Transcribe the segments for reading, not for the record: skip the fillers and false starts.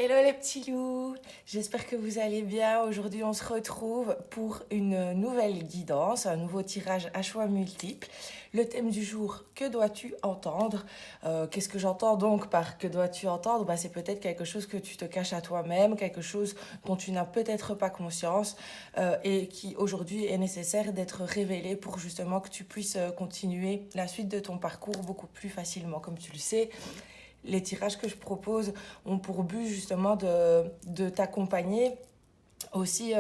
Hello les petits loups, j'espère que vous allez bien. Aujourd'hui on se retrouve pour une nouvelle guidance, un nouveau tirage à choix multiples. Le thème du jour, que dois-tu entendre? Qu'est-ce que j'entends donc par que dois-tu entendre? C'est peut-être quelque chose que tu te caches à toi-même, quelque chose dont tu n'as peut-être pas conscience et qui aujourd'hui est nécessaire d'être révélé pour justement que tu puisses continuer la suite de ton parcours beaucoup plus facilement. Comme tu le sais, les tirages que je propose ont pour but justement de t'accompagner aussi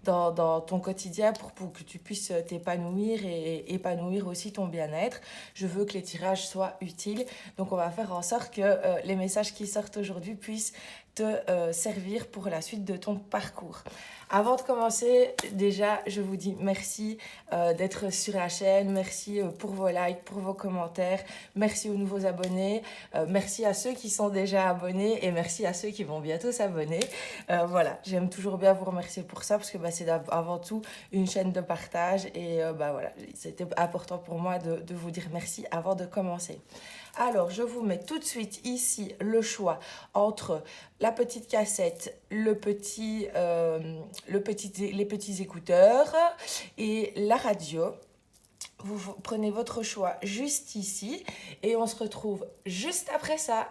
dans ton quotidien pour que tu puisses t'épanouir et épanouir aussi ton bien-être. Je veux que les tirages soient utiles, donc on va faire en sorte que les messages qui sortent aujourd'hui puissent te servir pour la suite de ton parcours. Avant de commencer, déjà, je vous dis merci d'être sur la chaîne, merci pour vos likes, pour vos commentaires, merci aux nouveaux abonnés, merci à ceux qui sont déjà abonnés et merci à ceux qui vont bientôt s'abonner. Voilà, j'aime toujours bien vous remercier pour ça parce que c'est avant tout une chaîne de partage et voilà, c'était important pour moi de vous dire merci avant de commencer. Alors, je vous mets tout de suite ici le choix entre la petite cassette, les petits écouteurs et la radio. Vous prenez votre choix juste ici et on se retrouve juste après ça.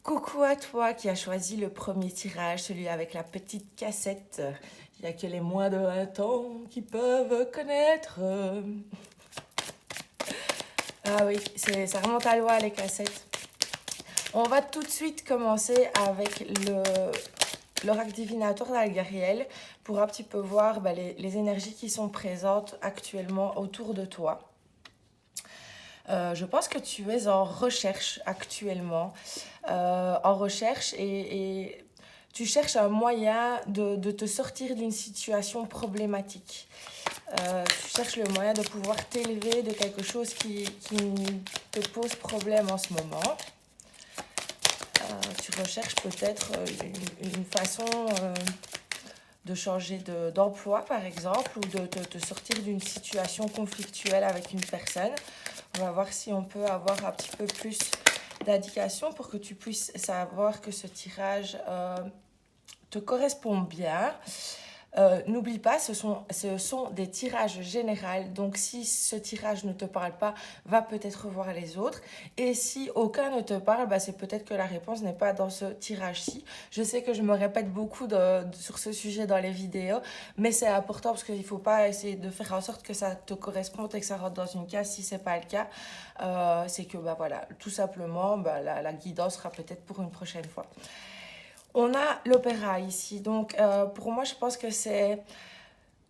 Coucou à toi qui as choisi le premier tirage, celui avec la petite cassette. Il n'y a que les moins de 20 ans qui peuvent connaître. Ah oui, ça remonte à loin les cassettes. On va tout de suite commencer avec l'oracle divinatoire d'Algariel pour un petit peu voir les énergies qui sont présentes actuellement autour de toi. Je pense que tu es en recherche actuellement, en recherche et tu cherches un moyen de te sortir d'une situation problématique. Tu cherches le moyen de pouvoir t'élever de quelque chose qui te pose problème en ce moment. Tu recherches peut-être une façon de changer d'emploi, par exemple, ou de te sortir d'une situation conflictuelle avec une personne. On va voir si on peut avoir un petit peu plus d'indications pour que tu puisses savoir que ce tirage te correspond bien. N'oublie pas, ce sont des tirages généraux, donc si ce tirage ne te parle pas, va peut-être voir les autres. Et si aucun ne te parle, c'est peut-être que la réponse n'est pas dans ce tirage-ci. Je sais que je me répète beaucoup sur ce sujet dans les vidéos, mais c'est important parce qu'il ne faut pas essayer de faire en sorte que ça te corresponde et que ça rentre dans une case. Si ce n'est pas le cas, c'est que voilà, tout simplement, la guidance sera peut-être pour une prochaine fois. On a l'opéra ici, donc pour moi je pense que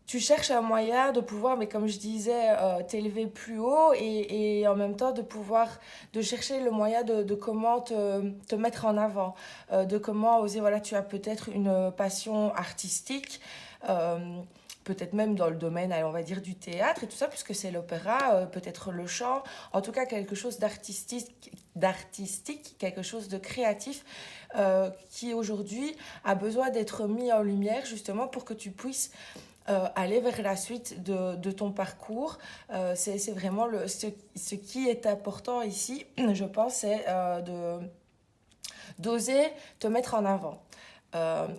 tu cherches un moyen de pouvoir, mais comme je disais, t'élever plus haut et en même temps de chercher le moyen de comment te mettre en avant, de comment oser, voilà, tu as peut-être une passion artistique, peut-être même dans le domaine, on va dire, du théâtre et tout ça, puisque c'est l'opéra, peut-être le chant, en tout cas quelque chose d'artistique, quelque chose de créatif qui aujourd'hui a besoin d'être mis en lumière justement pour que tu puisses aller vers la suite de ton parcours. C'est vraiment ce qui est important ici, je pense, c'est d'oser te mettre en avant.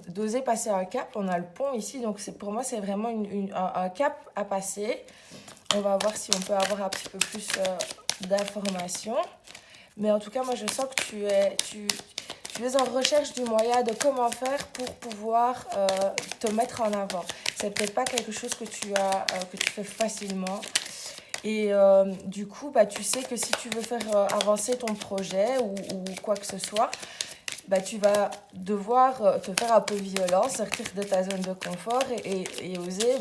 D'oser passer un cap. On a le pont ici, donc pour moi c'est vraiment un cap à passer. On va voir si on peut avoir un petit peu plus d'informations. Mais en tout cas, moi je sens que tu es en recherche du moyen de comment faire pour pouvoir te mettre en avant. C'est peut-être pas quelque chose que tu fais facilement. Et du coup, tu sais que si tu veux faire avancer ton projet ou quoi que ce soit, tu vas devoir te faire un peu violence, sortir de ta zone de confort et oser.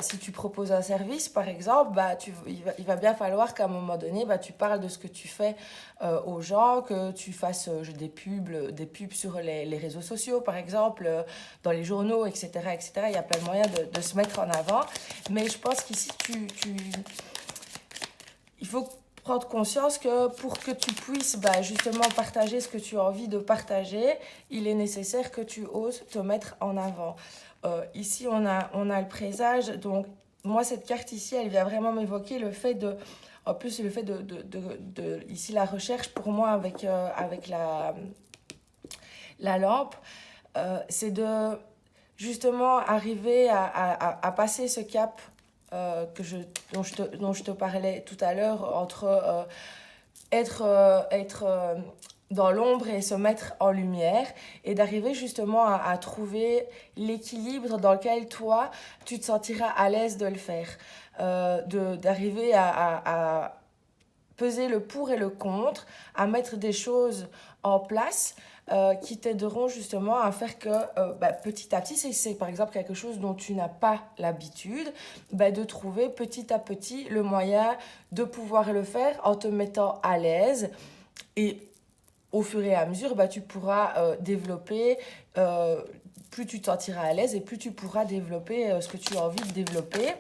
Si tu proposes un service, par exemple, il va bien falloir qu'à un moment donné, tu parles de ce que tu fais aux gens, que tu fasses des pubs sur les réseaux sociaux, par exemple, dans les journaux, etc., etc. Il y a plein de moyens de se mettre en avant. Mais je pense qu'ici, il faut prendre conscience que pour que tu puisses justement partager ce que tu as envie de partager, il est nécessaire que tu oses te mettre en avant. Ici, on a le présage. Donc, moi, cette carte ici, elle vient vraiment m'évoquer le fait de, En plus, le fait ici, la recherche, pour moi, avec la lampe, c'est de justement arriver à passer ce cap dont je te parlais tout à l'heure, entre être dans l'ombre et se mettre en lumière, et d'arriver justement à trouver l'équilibre dans lequel toi, tu te sentiras à l'aise de le faire. D'arriver à peser le pour et le contre, à mettre des choses en place qui t'aideront justement à faire que petit à petit, si c'est par exemple quelque chose dont tu n'as pas l'habitude, de trouver petit à petit le moyen de pouvoir le faire en te mettant à l'aise. Et au fur et à mesure, tu pourras développer, plus tu te sentiras à l'aise et plus tu pourras développer ce que tu as envie de développer,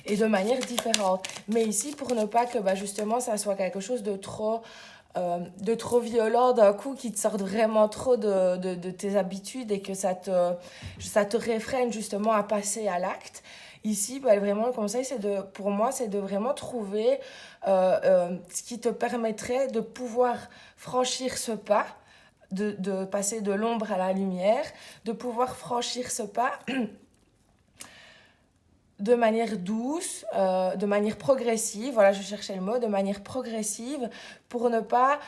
et de manière différente. Mais ici, pour ne pas que justement ça soit quelque chose de trop violent d'un coup, qui te sorte vraiment trop de tes habitudes, et que ça te réfrène justement à passer à l'acte. Ici, vraiment, le conseil, pour moi, c'est de vraiment trouver ce qui te permettrait de pouvoir franchir ce pas, de passer de l'ombre à la lumière, de pouvoir franchir ce pas de manière douce, de manière progressive, voilà, je cherchais le mot, de manière progressive, pour ne pas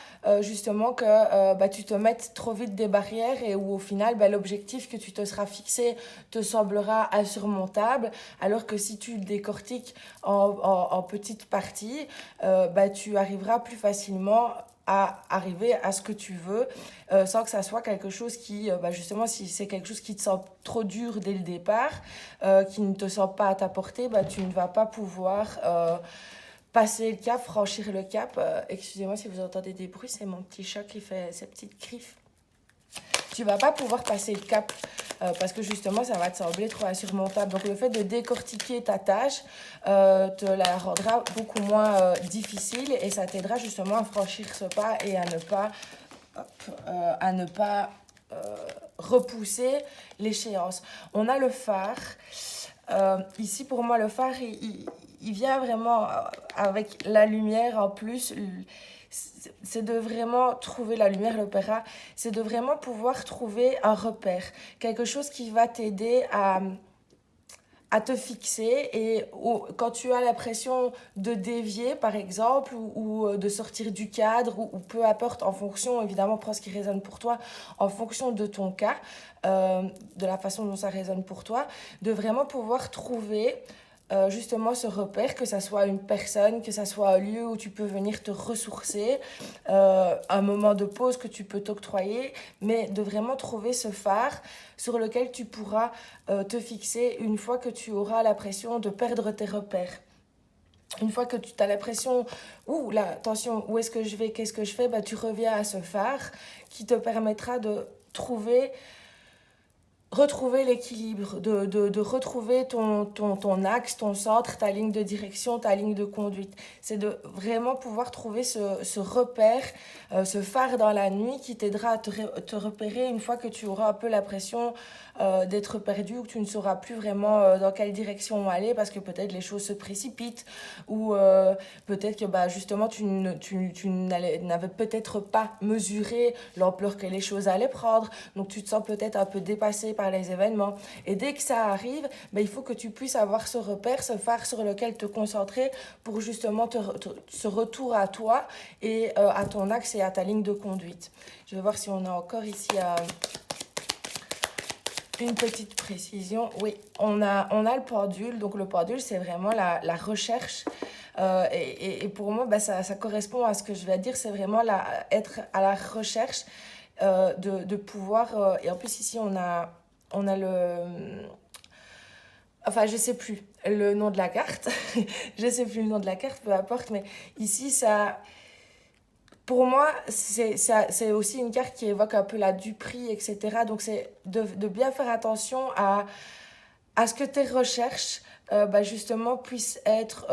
justement que tu te mettes trop vite des barrières, et où au final l'objectif que tu te seras fixé te semblera insurmontable, alors que si tu le décortiques en petites parties, tu arriveras plus facilement à arriver à ce que tu veux, sans que ça soit quelque chose qui, justement, si c'est quelque chose qui te semble trop dur dès le départ, qui ne te semble pas à ta portée, tu ne vas pas pouvoir passer le cap, franchir le cap. Excusez-moi si vous entendez des bruits, c'est mon petit chat qui fait ses petites griffes. Tu vas pas pouvoir passer le cap parce que justement ça va te sembler trop insurmontable. Donc le fait de décortiquer ta tâche te la rendra beaucoup moins difficile, et ça t'aidera justement à franchir ce pas et à ne pas repousser l'échéance. On a le phare. Ici, pour moi, le phare, il vient vraiment avec la lumière en plus. C'est de vraiment trouver la lumière, l'opéra. C'est de vraiment pouvoir trouver un repère. Quelque chose qui va t'aider à te fixer, et quand tu as l'impression de dévier par exemple, ou de sortir du cadre, ou peu importe, en fonction, évidemment, prends ce qui résonne pour toi, en fonction de ton cas, de la façon dont ça résonne pour toi, de vraiment pouvoir trouver justement ce repère, que ça soit une personne, que ça soit un lieu où tu peux venir te ressourcer, un moment de pause que tu peux t'octroyer, mais de vraiment trouver ce phare sur lequel tu pourras te fixer une fois que tu auras l'impression de perdre tes repères. Une fois que tu as l'impression, là, attention, où est-ce que je vais, qu'est-ce que je fais, tu reviens à ce phare qui te permettra de retrouver l'équilibre, de retrouver ton axe, ton centre, ta ligne de direction, ta ligne de conduite. C'est de vraiment pouvoir trouver ce repère, ce phare dans la nuit, qui t'aidera à te repérer une fois que tu auras un peu l'impression d'être perdu, ou que tu ne sauras plus vraiment dans quelle direction aller, parce que peut-être les choses se précipitent, ou peut-être que justement tu n'avais peut-être pas mesuré l'ampleur que les choses allaient prendre, donc tu te sens peut-être un peu dépassé par les événements. Et dès que ça arrive, il faut que tu puisses avoir ce repère, ce phare sur lequel te concentrer, pour justement ce retour à toi, et à ton axe et à ta ligne de conduite. Je vais voir si on a encore ici une petite précision. Oui, on a le pendule. Donc le pendule, c'est vraiment la recherche. Et pour moi, ça correspond à ce que je vais dire. C'est vraiment être à la recherche de pouvoir... et en plus, ici, on a le... Enfin, je sais plus le nom de la carte. Je sais plus le nom de la carte, peu importe. Mais ici, ça... Pour moi, c'est aussi une carte qui évoque un peu la duperie, etc. Donc, c'est de bien faire attention à ce que tes recherches, justement, puissent être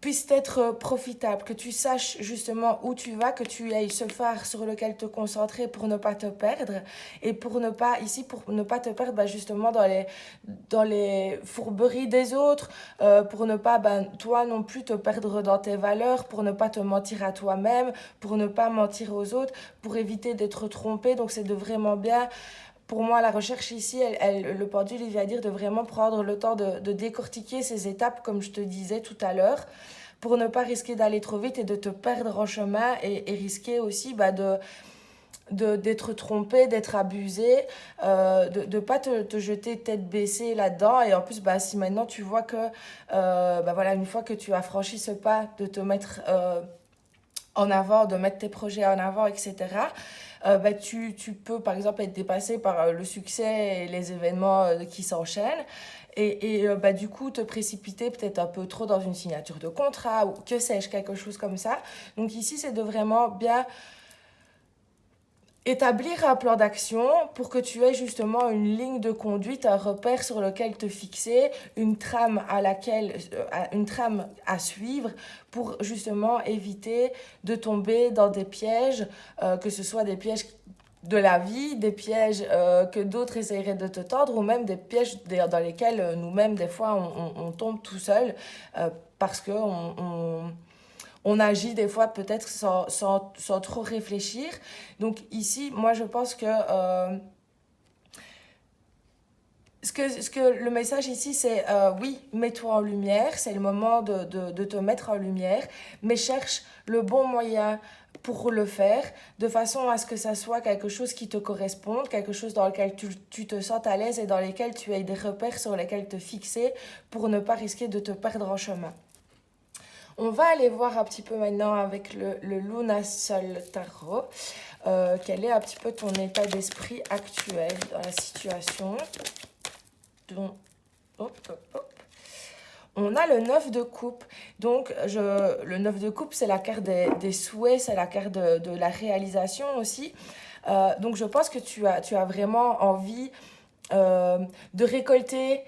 puisse être profitable, que tu saches justement où tu vas, que tu aies ce phare sur lequel te concentrer pour ne pas te perdre et pour ne pas te perdre justement dans les fourberies des autres, pour ne pas toi non plus te perdre dans tes valeurs, pour ne pas te mentir à toi-même, pour ne pas mentir aux autres, pour éviter d'être trompé. Donc c'est de vraiment bien. Pour moi, la recherche ici, le pendule, il vient dire de vraiment prendre le temps de décortiquer ces étapes, comme je te disais tout à l'heure, pour ne pas risquer d'aller trop vite et de te perdre en chemin et risquer aussi d'être trompé, d'être abusé, de ne pas te jeter tête baissée là-dedans. Et en plus, si maintenant tu vois que, voilà, une fois que tu as franchi ce pas de te mettre en avant, de mettre tes projets en avant, etc., tu peux par exemple être dépassé par le succès et les événements qui s'enchaînent du coup te précipiter peut-être un peu trop dans une signature de contrat ou que sais-je, quelque chose comme ça. Donc ici, c'est de vraiment bien établir un plan d'action pour que tu aies justement une ligne de conduite, un repère sur lequel te fixer, une trame une trame à suivre pour justement éviter de tomber dans des pièges, que ce soit des pièges de la vie, des pièges que d'autres essaieraient de te tendre, ou même des pièges dans lesquels nous-mêmes, des fois, on tombe tout seul parce qu'on agit des fois peut-être sans trop réfléchir. Donc ici, moi je pense que, le message ici, c'est oui, mets-toi en lumière, c'est le moment de te mettre en lumière, mais cherche le bon moyen pour le faire, de façon à ce que ça soit quelque chose qui te corresponde, quelque chose dans lequel tu te sens à l'aise et dans lequel tu aies des repères sur lesquels te fixer pour ne pas risquer de te perdre en chemin. On va aller voir un petit peu maintenant avec le Luna Sol Tarot, quel est un petit peu ton état d'esprit actuel dans la situation. Donc, on a le 9 de coupe. Donc, le 9 de coupe, c'est la carte des souhaits, c'est la carte de la réalisation aussi. Donc, je pense que tu as vraiment envie de récolter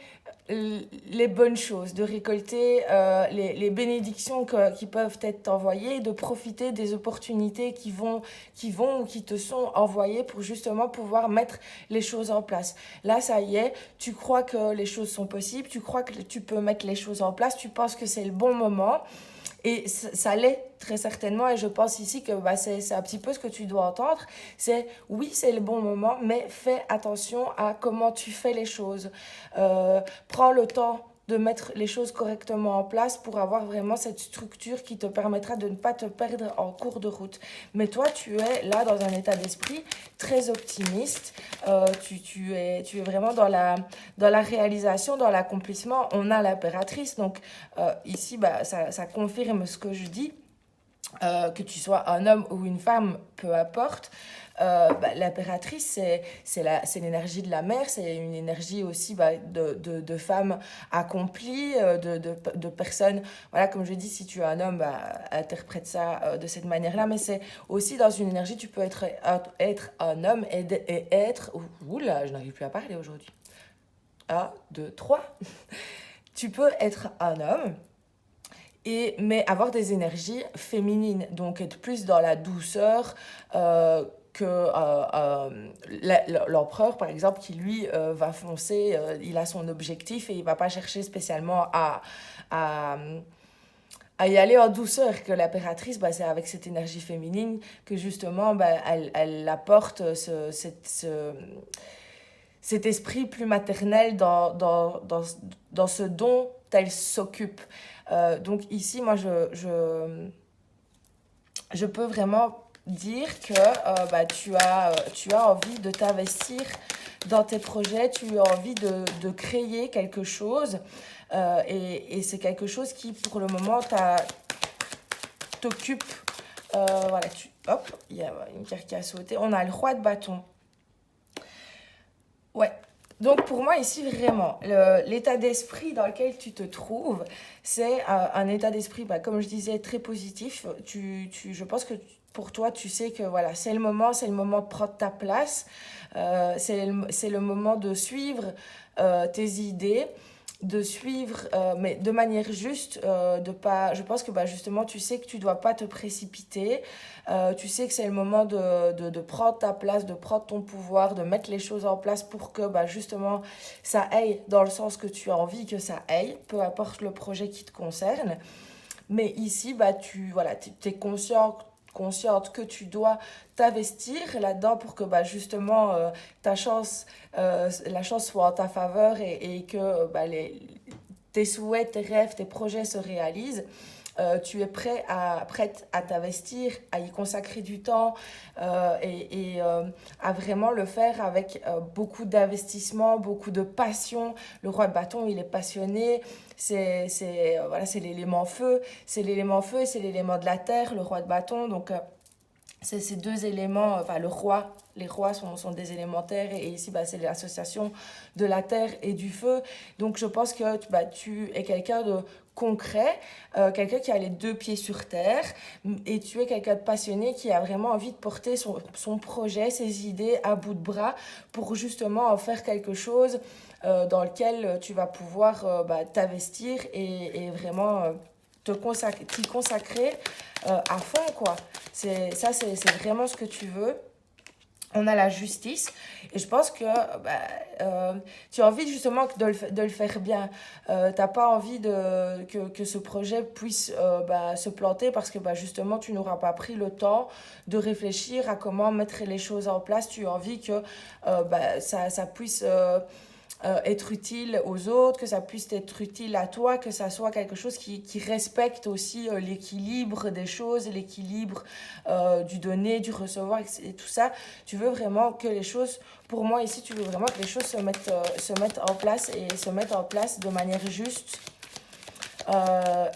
les bonnes choses, de récolter les bénédictions qui peuvent être envoyées, de profiter des opportunités qui vont ou qui te sont envoyées pour justement pouvoir mettre les choses en place. Là, ça y est, tu crois que les choses sont possibles, tu crois que tu peux mettre les choses en place, tu penses que c'est le bon moment. Et ça l'est très certainement, et je pense ici que c'est un petit peu ce que tu dois entendre. C'est oui, c'est le bon moment, mais fais attention à comment tu fais les choses. Prends le temps de mettre les choses correctement en place pour avoir vraiment cette structure qui te permettra de ne pas te perdre en cours de route. Mais toi, tu es là dans un état d'esprit très optimiste. Tu es vraiment dans la réalisation, dans l'accomplissement. On a l'impératrice, donc ici, ça confirme ce que je dis. Que tu sois un homme ou une femme, peu importe. L'impératrice, c'est l'énergie de la mère, c'est une énergie aussi de femmes accomplies, de personnes. Voilà, comme je dis, si tu es un homme, interprète ça de cette manière-là, mais c'est aussi dans une énergie, tu peux être un homme et être. Oula, je n'arrive plus à parler aujourd'hui. 1, 2, 3. Tu peux être un homme. Mais avoir des énergies féminines, donc être plus dans la douceur que l'empereur, par exemple, qui lui va foncer, il a son objectif et il va pas chercher spécialement à y aller en douceur, que l'impératrice, c'est avec cette énergie féminine que justement, elle apporte cet esprit plus maternel dans ce dont elle s'occupe. Donc ici, moi, je peux vraiment dire que tu as envie de t'investir dans tes projets, tu as envie de créer quelque chose et c'est quelque chose qui, pour le moment, t'occupe. Voilà, hop, il y a une carte qui a sauté. On a le roi de bâton. Ouais. Donc pour moi ici vraiment, l'état d'esprit dans lequel tu te trouves, c'est un état d'esprit, comme je disais, très positif. Je pense que pour toi, tu sais que voilà, c'est le moment de prendre ta place, c'est le moment de suivre tes idées de suivre, mais de manière juste, de pas, je pense que justement, tu sais que tu dois pas te précipiter, tu sais que c'est le moment de prendre ta place, de prendre ton pouvoir, de mettre les choses en place pour que justement ça aille dans le sens que tu as envie que ça aille, peu importe le projet qui te concerne. Mais ici, tu voilà, es consciente que tu dois t'investir là-dedans pour que justement ta chance, la chance soit en ta faveur et que tes souhaits, tes rêves, tes projets se réalisent. Tu es prête à t'investir, à y consacrer du temps à vraiment le faire avec beaucoup d'investissement, beaucoup de passion. Le roi de bâton, il est passionné, voilà, c'est l'élément feu, c'est l'élément feu et c'est l'élément de la terre, le roi de bâton. Donc, c'est ces deux éléments, enfin le roi, les rois sont des élémentaires et ici c'est l'association de la terre et du feu. Donc je pense que tu es quelqu'un de concret, quelqu'un qui a les deux pieds sur terre et tu es quelqu'un de passionné qui a vraiment envie de porter son projet, ses idées à bout de bras pour justement en faire quelque chose dans lequel tu vas pouvoir t'investir et vraiment t'y consacrer à fond, quoi. C'est vraiment ce que tu veux. On a la justice et je pense que tu as envie justement de le faire bien. T'as pas envie que ce projet puisse se planter parce que justement tu n'auras pas pris le temps de réfléchir à comment mettre les choses en place. Tu as envie que ça puisse être utile aux autres, que ça puisse être utile à toi, que ça soit quelque chose qui respecte aussi l'équilibre des choses, l'équilibre du donner, du recevoir et tout ça. Tu veux vraiment que les choses, pour moi ici, tu veux vraiment que les choses se mettent en place et se mettent en place de manière juste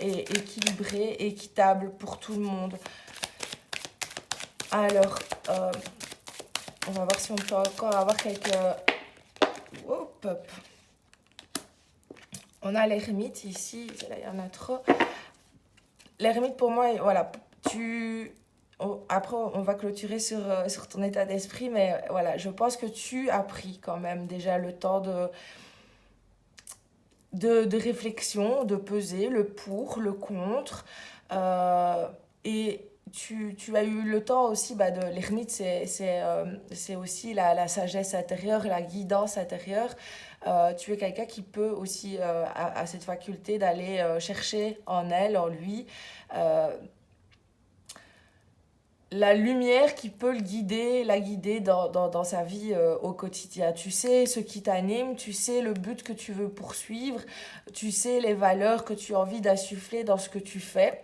et équilibrée, équitable pour tout le monde. Alors, on va voir si on peut encore avoir quelques... Hop. On a l'ermite ici, là il y en a trop. L'ermite pour moi, voilà, après on va clôturer sur ton état d'esprit, mais voilà, je pense que tu as pris quand même déjà le temps de réflexion, de peser le pour, le contre, et tu as eu le temps aussi, de l'ermite, c'est aussi la sagesse intérieure, la guidance intérieure. Tu es quelqu'un qui peut aussi, a cette faculté d'aller chercher en elle, en lui, la lumière qui peut la guider dans sa vie au quotidien. Tu sais ce qui t'anime, tu sais le but que tu veux poursuivre, tu sais les valeurs que tu as envie d'insuffler dans ce que tu fais.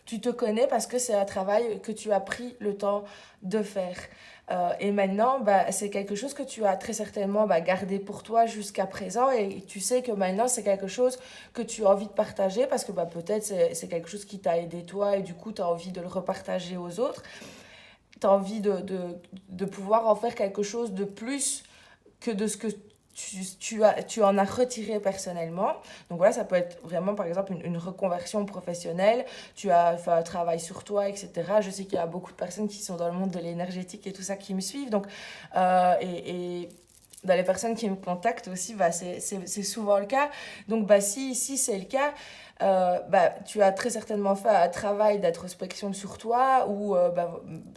Tu te connais parce que c'est un travail que tu as pris le temps de faire. Et maintenant, c'est quelque chose que tu as très certainement gardé pour toi jusqu'à présent et tu sais que maintenant, c'est quelque chose que tu as envie de partager parce que peut-être c'est quelque chose qui t'a aidé toi et du coup, tu as envie de le repartager aux autres. Tu as envie de pouvoir en faire quelque chose de plus que de ce que tu en as retiré personnellement. Donc voilà, ça peut être vraiment, par exemple, une reconversion professionnelle. Tu as fait un travail sur toi, etc. Je sais qu'il y a beaucoup de personnes qui sont dans le monde de l'énergétique et tout ça qui me suivent. Donc, et dans les personnes qui me contactent aussi, c'est souvent le cas. Donc, si c'est le cas, tu as très certainement fait un travail d'introspection sur toi ou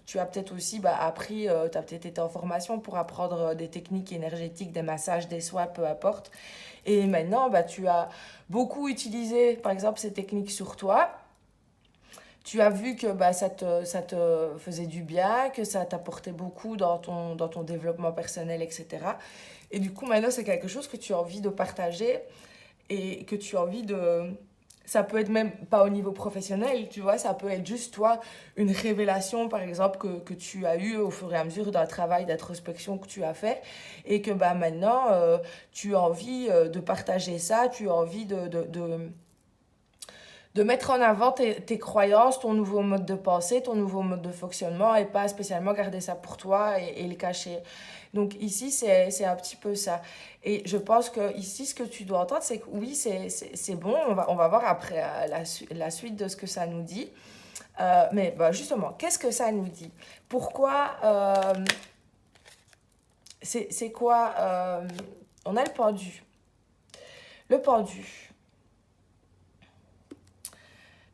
tu as peut-être aussi appris, tu as peut-être été en formation pour apprendre des techniques énergétiques, des massages, des soins, peu importe. Et maintenant, tu as beaucoup utilisé, par exemple, ces techniques sur toi. Tu as vu que ça te faisait du bien, que ça t'apportait beaucoup dans ton développement personnel, etc. Et du coup, maintenant, c'est quelque chose que tu as envie de partager et que tu as envie de... Ça peut être même pas au niveau professionnel, tu vois, ça peut être juste toi, une révélation par exemple que tu as eue au fur et à mesure d'un travail d'introspection que tu as fait et que maintenant tu as envie de partager ça, tu as envie de mettre en avant tes croyances, ton nouveau mode de pensée, ton nouveau mode de fonctionnement et pas spécialement garder ça pour toi et le cacher. Donc ici, c'est un petit peu ça. Et je pense que ici, ce que tu dois entendre, c'est que oui, c'est bon, on va voir après la suite de ce que ça nous dit. Mais justement, qu'est-ce que ça nous dit? Pourquoi c'est quoi on a le pendu. Le pendu.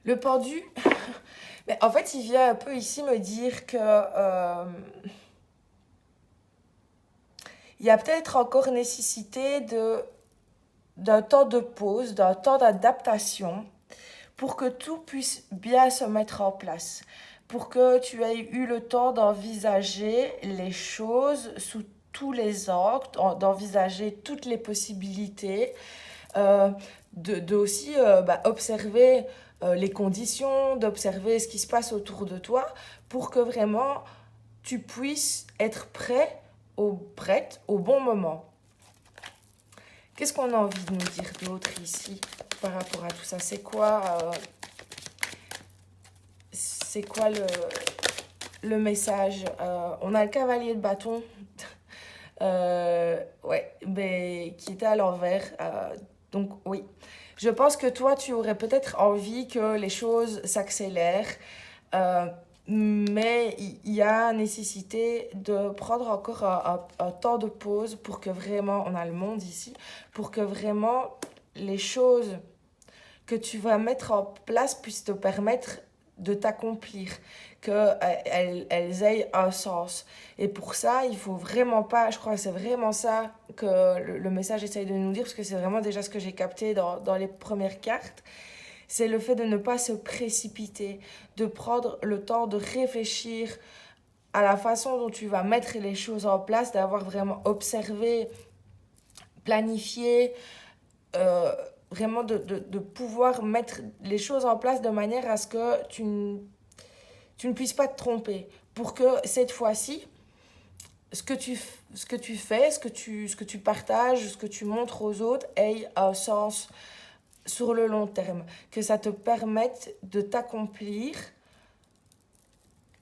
Le pendu, mais en fait, il vient un peu ici me dire que il y a peut-être encore nécessité d'un temps de pause, d'un temps d'adaptation pour que tout puisse bien se mettre en place, pour que tu aies eu le temps d'envisager les choses sous tous les angles, d'envisager toutes les possibilités, euh, de aussi observer les conditions, d'observer ce qui se passe autour de toi, pour que vraiment tu puisses être prête au bon moment. Qu'est-ce qu'on a envie de nous dire d'autre ici par rapport à tout ça? C'est quoi le message? On a le cavalier de bâton, ouais, mais qui était à l'envers. Donc oui, je pense que toi, tu aurais peut-être envie que les choses s'accélèrent. Euh, mais il y a nécessité de prendre encore un temps de pause pour que vraiment, on a le monde ici, pour que vraiment les choses que tu vas mettre en place puissent te permettre de t'accomplir, qu'elles aient un sens. Et pour ça, il faut vraiment pas, je crois que c'est vraiment ça que le message essaye de nous dire, parce que c'est vraiment déjà ce que j'ai capté dans les premières cartes, c'est le fait de ne pas se précipiter, de prendre le temps de réfléchir à la façon dont tu vas mettre les choses en place, d'avoir vraiment observé, planifié, euh, vraiment de pouvoir mettre les choses en place de manière à ce que tu ne puisses pas te tromper. Pour que cette fois-ci, ce que tu fais, ce que tu partages, ce que tu montres aux autres ait un sens sur le long terme, que ça te permette de t'accomplir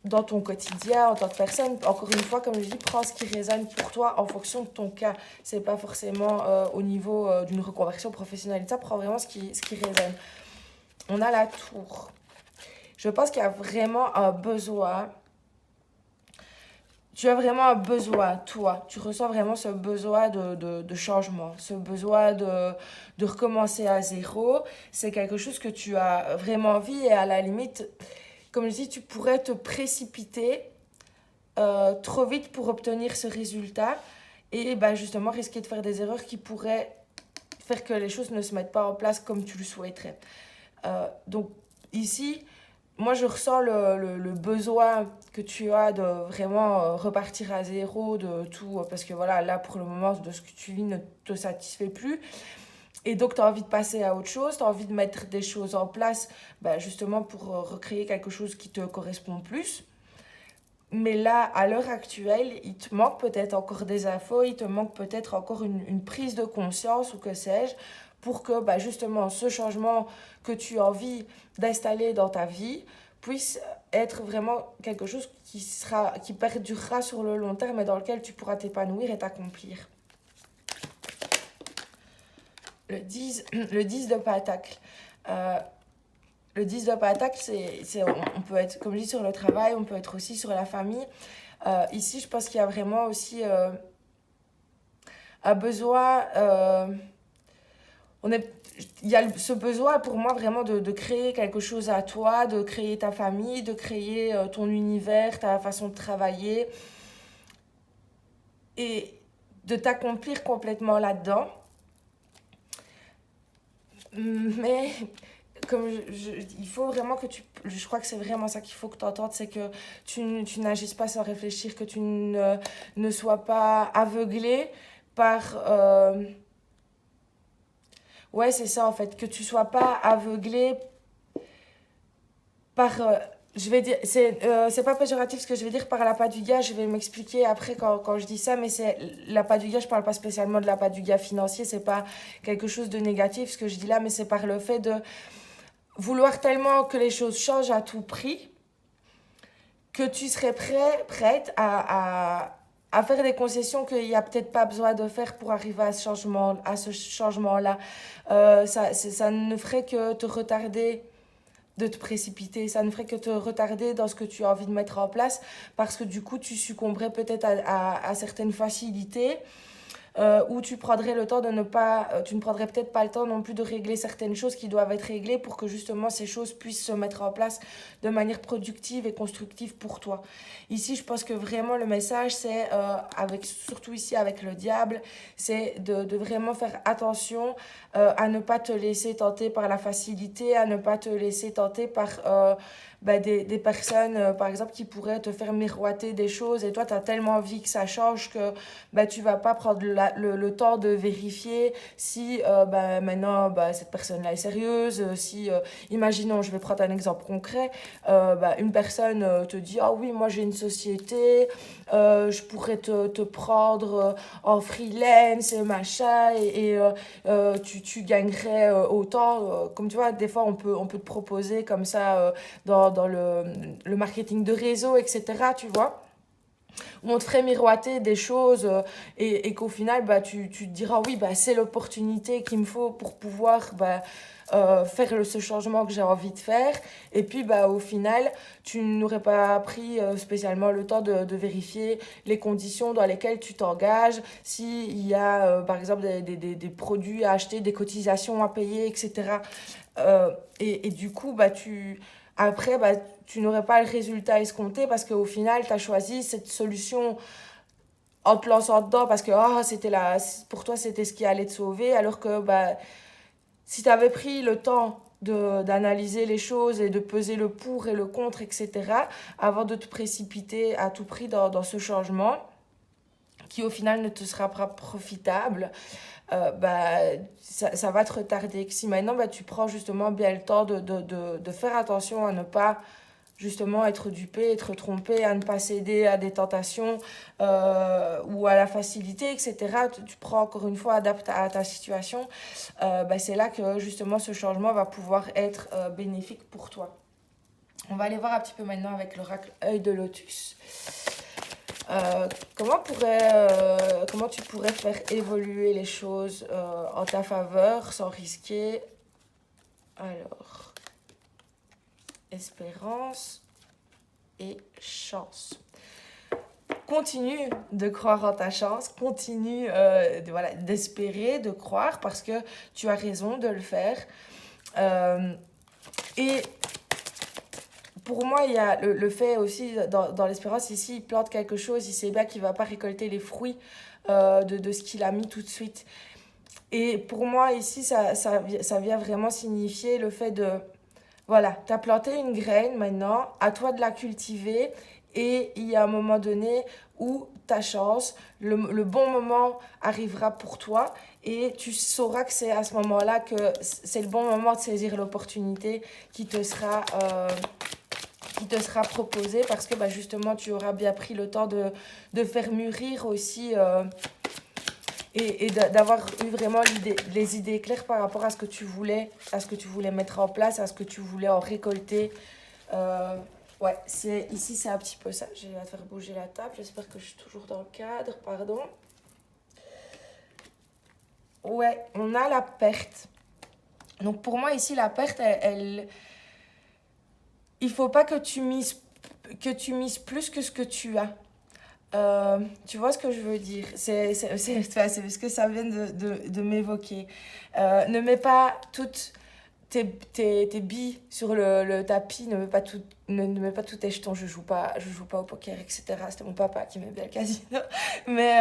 dans ton quotidien en tant que personne. Encore une fois, comme je dis, prends ce qui résonne pour toi en fonction de ton cas. C'est pas forcément au niveau d'une reconversion professionnelle. Ça prend vraiment ce qui résonne. On a la tour. Je pense qu'il y a vraiment un besoin. Tu as vraiment un besoin, toi. Tu ressens vraiment ce besoin de changement, ce besoin de recommencer à zéro. C'est quelque chose que tu as vraiment envie et à la limite, comme je dis, tu pourrais te précipiter trop vite pour obtenir ce résultat et bah, justement risquer de faire des erreurs qui pourraient faire que les choses ne se mettent pas en place comme tu le souhaiterais. Donc ici, moi je ressens le besoin que tu as de vraiment repartir à zéro de tout, parce que voilà, là pour le moment, de ce que tu vis ne te satisfait plus. Et donc, tu as envie de passer à autre chose, tu as envie de mettre des choses en place, bah, justement pour recréer quelque chose qui te correspond plus. Mais là, à l'heure actuelle, il te manque peut-être encore des infos, il te manque peut-être encore une prise de conscience ou que sais-je, pour que bah, justement ce changement que tu as envie d'installer dans ta vie puisse être vraiment quelque chose qui perdurera sur le long terme et dans lequel tu pourras t'épanouir et t'accomplir. Le 10 de Pentacle. Le 10 de Pentacle, on peut être, comme je dis, sur le travail, on peut être aussi sur la famille. Ici, je pense qu'il y a vraiment aussi un besoin. Il y a ce besoin pour moi vraiment de créer quelque chose à toi, de créer ta famille, de créer ton univers, ta façon de travailler et de t'accomplir complètement là-dedans. Mais comme il faut vraiment que je crois que c'est vraiment ça qu'il faut que tu entendes, c'est que tu n'agisses pas sans réfléchir, que tu ne sois pas aveuglé par... ouais, c'est ça en fait, que tu sois pas aveuglé par... je vais dire, c'est pas péjoratif ce que je vais dire par l'appât du gain, je vais m'expliquer après quand je dis ça, mais c'est l'appât du gain, je parle pas spécialement de l'appât du gain financier, c'est pas quelque chose de négatif ce que je dis là, mais c'est par le fait de vouloir tellement que les choses changent à tout prix que tu serais prête à faire des concessions qu'il n'y a peut-être pas besoin de faire pour arriver à ce changement-là. Ça ne ferait que te retarder de te précipiter, ça ne ferait que te retarder dans ce que tu as envie de mettre en place parce que du coup tu succomberais peut-être à certaines facilités où tu prendrais le temps de ne pas, tu ne prendrais peut-être pas le temps non plus de régler certaines choses qui doivent être réglées pour que justement ces choses puissent se mettre en place de manière productive et constructive pour toi. Ici, je pense que vraiment le message, c'est, surtout ici avec le diable, c'est de vraiment faire attention à ne pas te laisser tenter par la facilité, à ne pas te laisser tenter par des personnes, par exemple, qui pourraient te faire miroiter des choses et toi, tu as tellement envie que ça change que tu vas pas prendre le temps de vérifier si maintenant cette personne-là est sérieuse, si, imaginons, je vais prendre un exemple concret, une personne te dit, ah oui, moi j'ai une société, je pourrais te prendre en freelance et machin, tu gagnerais autant. Comme tu vois, des fois, on peut te proposer comme ça dans le marketing de réseau, etc., tu vois, où on te ferait miroiter des choses qu'au final, tu te diras, oui, c'est l'opportunité qu'il me faut pour pouvoir faire ce changement que j'ai envie de faire. Et puis, au final, tu n'aurais pas pris spécialement le temps de vérifier les conditions dans lesquelles tu t'engages, s'il y a, par exemple, des produits à acheter, des cotisations à payer, etc. Et du coup, après, tu n'aurais pas le résultat escompté parce qu'au final, tu as choisi cette solution en te lançant dedans parce que pour toi, c'était ce qui allait te sauver. Alors que si tu avais pris le temps d'analyser les choses et de peser le pour et le contre, etc., avant de te précipiter à tout prix dans ce changement, qui au final ne te sera pas profitable, ça va te retarder. Si maintenant tu prends justement bien le temps de faire attention à ne pas justement être dupé, être trompé, à ne pas céder à des tentations ou à la facilité, etc. Tu prends encore une fois, adapte à ta situation. C'est là que justement ce changement va pouvoir être bénéfique pour toi. On va aller voir un petit peu maintenant avec l'oracle œil de lotus. Comment tu pourrais faire évoluer les choses en ta faveur sans risquer? Alors, espérance et chance. Continue de croire en ta chance, continue d'espérer, de croire parce que tu as raison de le faire. Et pour moi, il y a le fait aussi, dans l'espérance, ici, il plante quelque chose, il sait bien qu'il ne va pas récolter les fruits de ce qu'il a mis tout de suite. Et pour moi, ici, ça vient vraiment signifier le fait de... Voilà, tu as planté une graine maintenant, à toi de la cultiver. Et il y a un moment donné où ta chance, le bon moment arrivera pour toi. Et tu sauras que c'est à ce moment-là que c'est le bon moment de saisir l'opportunité qui te sera proposée. Parce que justement, tu auras bien pris le temps de faire mûrir aussi... et d'avoir eu vraiment les idées claires par rapport à ce que tu voulais mettre en place, à ce que tu voulais en récolter. Ouais, ici c'est un petit peu ça. Je vais faire bouger la table, j'espère que je suis toujours dans le cadre, pardon. Ouais, on a la perte. Donc pour moi ici la perte, il faut pas que tu mises plus que ce que tu as. Tu vois ce que je veux dire? C'est ce que ça vient de m'évoquer. Ne mets pas toutes tes billes sur le tapis, ne mets pas tous tes jetons. Je joue pas au poker, etc. C'était mon papa qui m'aimait bien le casino. Mais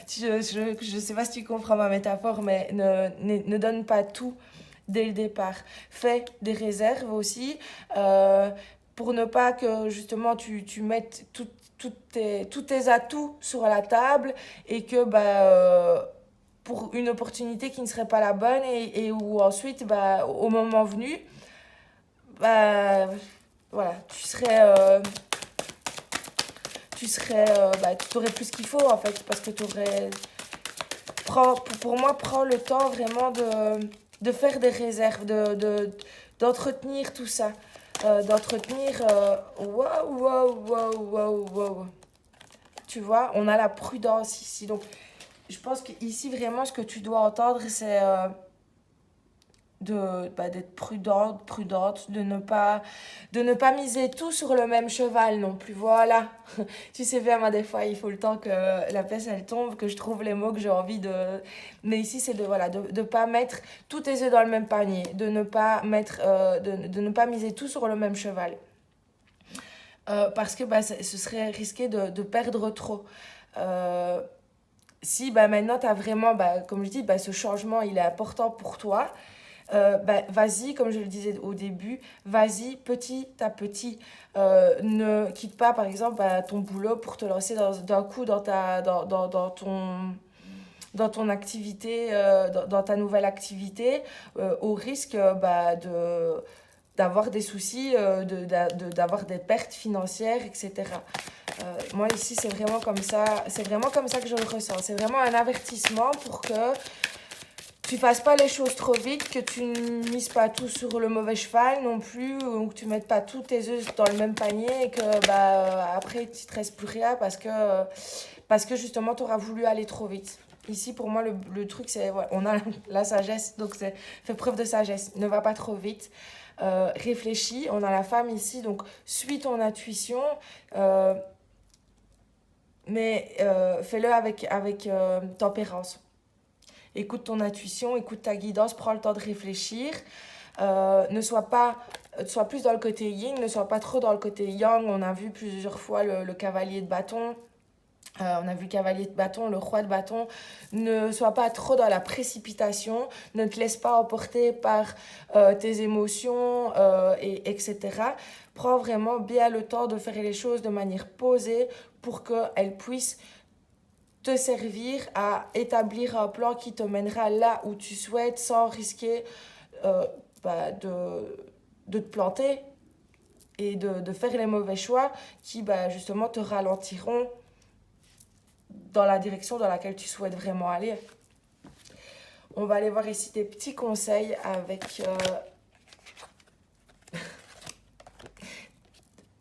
je sais pas si tu comprends ma métaphore, mais ne donne pas tout dès le départ. Fais des réserves aussi pour ne pas que justement tu mettes tous tes atouts sur la table et que pour une opportunité qui ne serait pas la bonne et où ensuite au moment venu voilà tu aurais plus qu'il faut en fait parce que pour moi prends le temps vraiment de faire des réserves d'entretenir tout ça d'entretenir wow. Tu vois, on a la prudence ici. Donc, je pense qu'ici, vraiment, ce que tu dois entendre, c'est d'être prudente, de ne pas miser tout sur le même cheval non plus. Voilà. Tu sais bien, moi, des fois, il faut le temps que la pièce, elle tombe, que je trouve les mots que j'ai envie de... Mais ici, c'est de pas mettre tous tes œufs dans le même panier, de ne pas miser tout sur le même cheval. Parce que ce serait risqué de perdre trop. Euh, Si maintenant, tu as vraiment, comme je dis, ce changement, il est important pour toi, vas-y, comme je le disais au début, vas-y petit à petit. Ne quitte pas, par exemple, ton boulot pour te lancer d'un coup dans ton activité, dans ta nouvelle activité, au risque d'avoir des soucis, d'avoir des pertes financières, etc. Moi ici c'est vraiment comme ça que je le ressens. C'est vraiment un avertissement pour que tu fasses pas les choses trop vite, que tu ne mises pas tout sur le mauvais cheval non plus, ou que tu mettes pas tous tes œufs dans le même panier et que après tu te restes plus rien parce que justement tu auras voulu aller trop vite. Ici pour moi le truc c'est on a la sagesse donc c'est fais preuve de sagesse, ne va pas trop vite. Réfléchis, on a la femme ici donc suis ton intuition. Euh, mais fais-le avec tempérance. Écoute ton intuition, écoute ta guidance, prends le temps de réfléchir. Ne sois plus dans le côté yin, ne sois pas trop dans le côté yang. On a vu plusieurs fois le cavalier de bâton. On a vu le cavalier de bâton, le roi de bâton. Ne sois pas trop dans la précipitation. Ne te laisse pas emporter par tes émotions, etc. Prends vraiment bien le temps de faire les choses de manière posée pour qu'elles puissent te servir à établir un plan qui te mènera là où tu souhaites sans risquer euh, de te planter et de faire les mauvais choix qui justement te ralentiront dans la direction dans laquelle tu souhaites vraiment aller. On va aller voir ici des petits conseils avec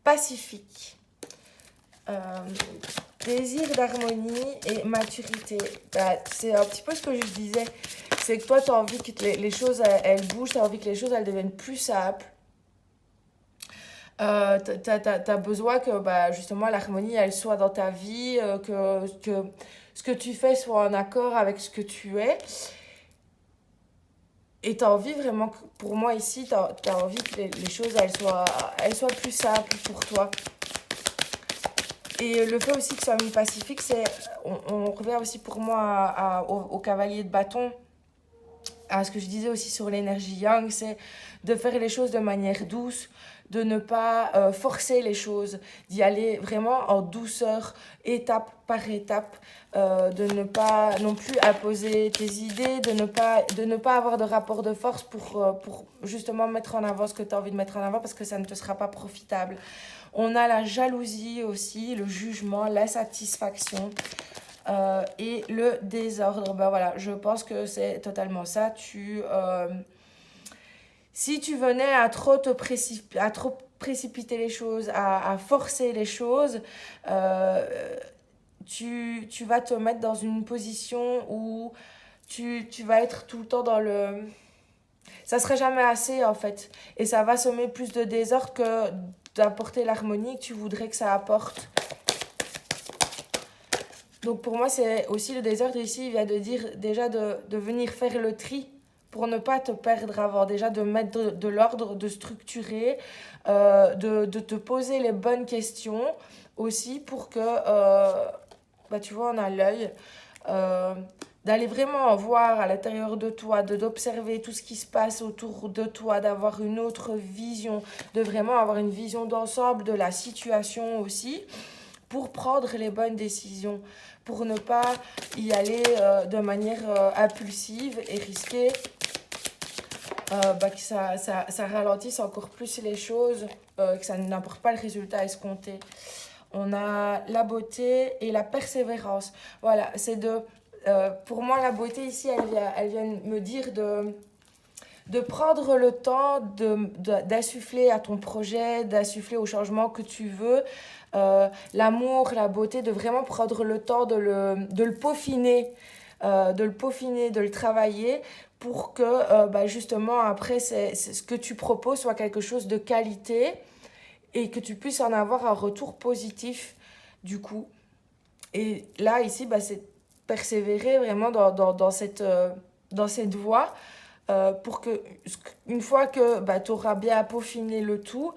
Pacifique. Désir d'harmonie et maturité. C'est un petit peu ce que je disais. C'est que toi, tu as envie que les choses, elles bougent, tu as envie que les choses, elles deviennent plus simples. T'as besoin que justement l'harmonie, elle soit dans ta vie, que ce que tu fais soit en accord avec ce que tu es. Et tu as envie vraiment, pour moi ici, tu as envie que les choses, elles soient plus simples pour toi. Et le fait aussi que ce soit mi-pacifique, on revient aussi pour moi au cavalier de bâton, à ce que je disais aussi sur l'énergie yang, c'est de faire les choses de manière douce, de ne pas forcer les choses, d'y aller vraiment en douceur, étape par étape, de ne pas non plus imposer tes idées, de ne pas avoir de rapport de force pour justement mettre en avant ce que tu as envie de mettre en avant parce que ça ne te sera pas profitable. On a la jalousie aussi, le jugement, l'insatisfaction. Et le désordre, voilà, je pense que c'est totalement ça. Si tu venais à à trop précipiter les choses, à forcer les choses, tu vas te mettre dans une position où tu vas être tout le temps dans le... Ça serait jamais assez en fait. Et ça va semer plus de désordre que d'apporter l'harmonie que tu voudrais que ça apporte. Donc pour moi, c'est aussi le désordre ici, il vient de dire déjà de venir faire le tri pour ne pas te perdre avant. Déjà de mettre de l'ordre, de structurer, de te poser les bonnes questions aussi pour que, tu vois, on a l'œil. D'aller vraiment voir à l'intérieur de toi, d'observer tout ce qui se passe autour de toi, d'avoir une autre vision, de vraiment avoir une vision d'ensemble de la situation aussi, pour prendre les bonnes décisions, pour ne pas y aller de manière impulsive et risquer que ça ralentisse encore plus les choses, que ça n'apporte pas le résultat escompté. On a la beauté et la persévérance. Voilà, pour moi, la beauté ici, elle vient me dire de prendre le temps d'insuffler à ton projet, d'insuffler au changement que tu veux. L'amour, la beauté, de vraiment prendre le temps de le peaufiner, de le travailler pour que justement après c'est ce que tu proposes soit quelque chose de qualité et que tu puisses en avoir un retour positif du coup. Et là, ici, c'est persévérer vraiment dans cette voie pour que, une fois que tu auras bien peaufiné le tout,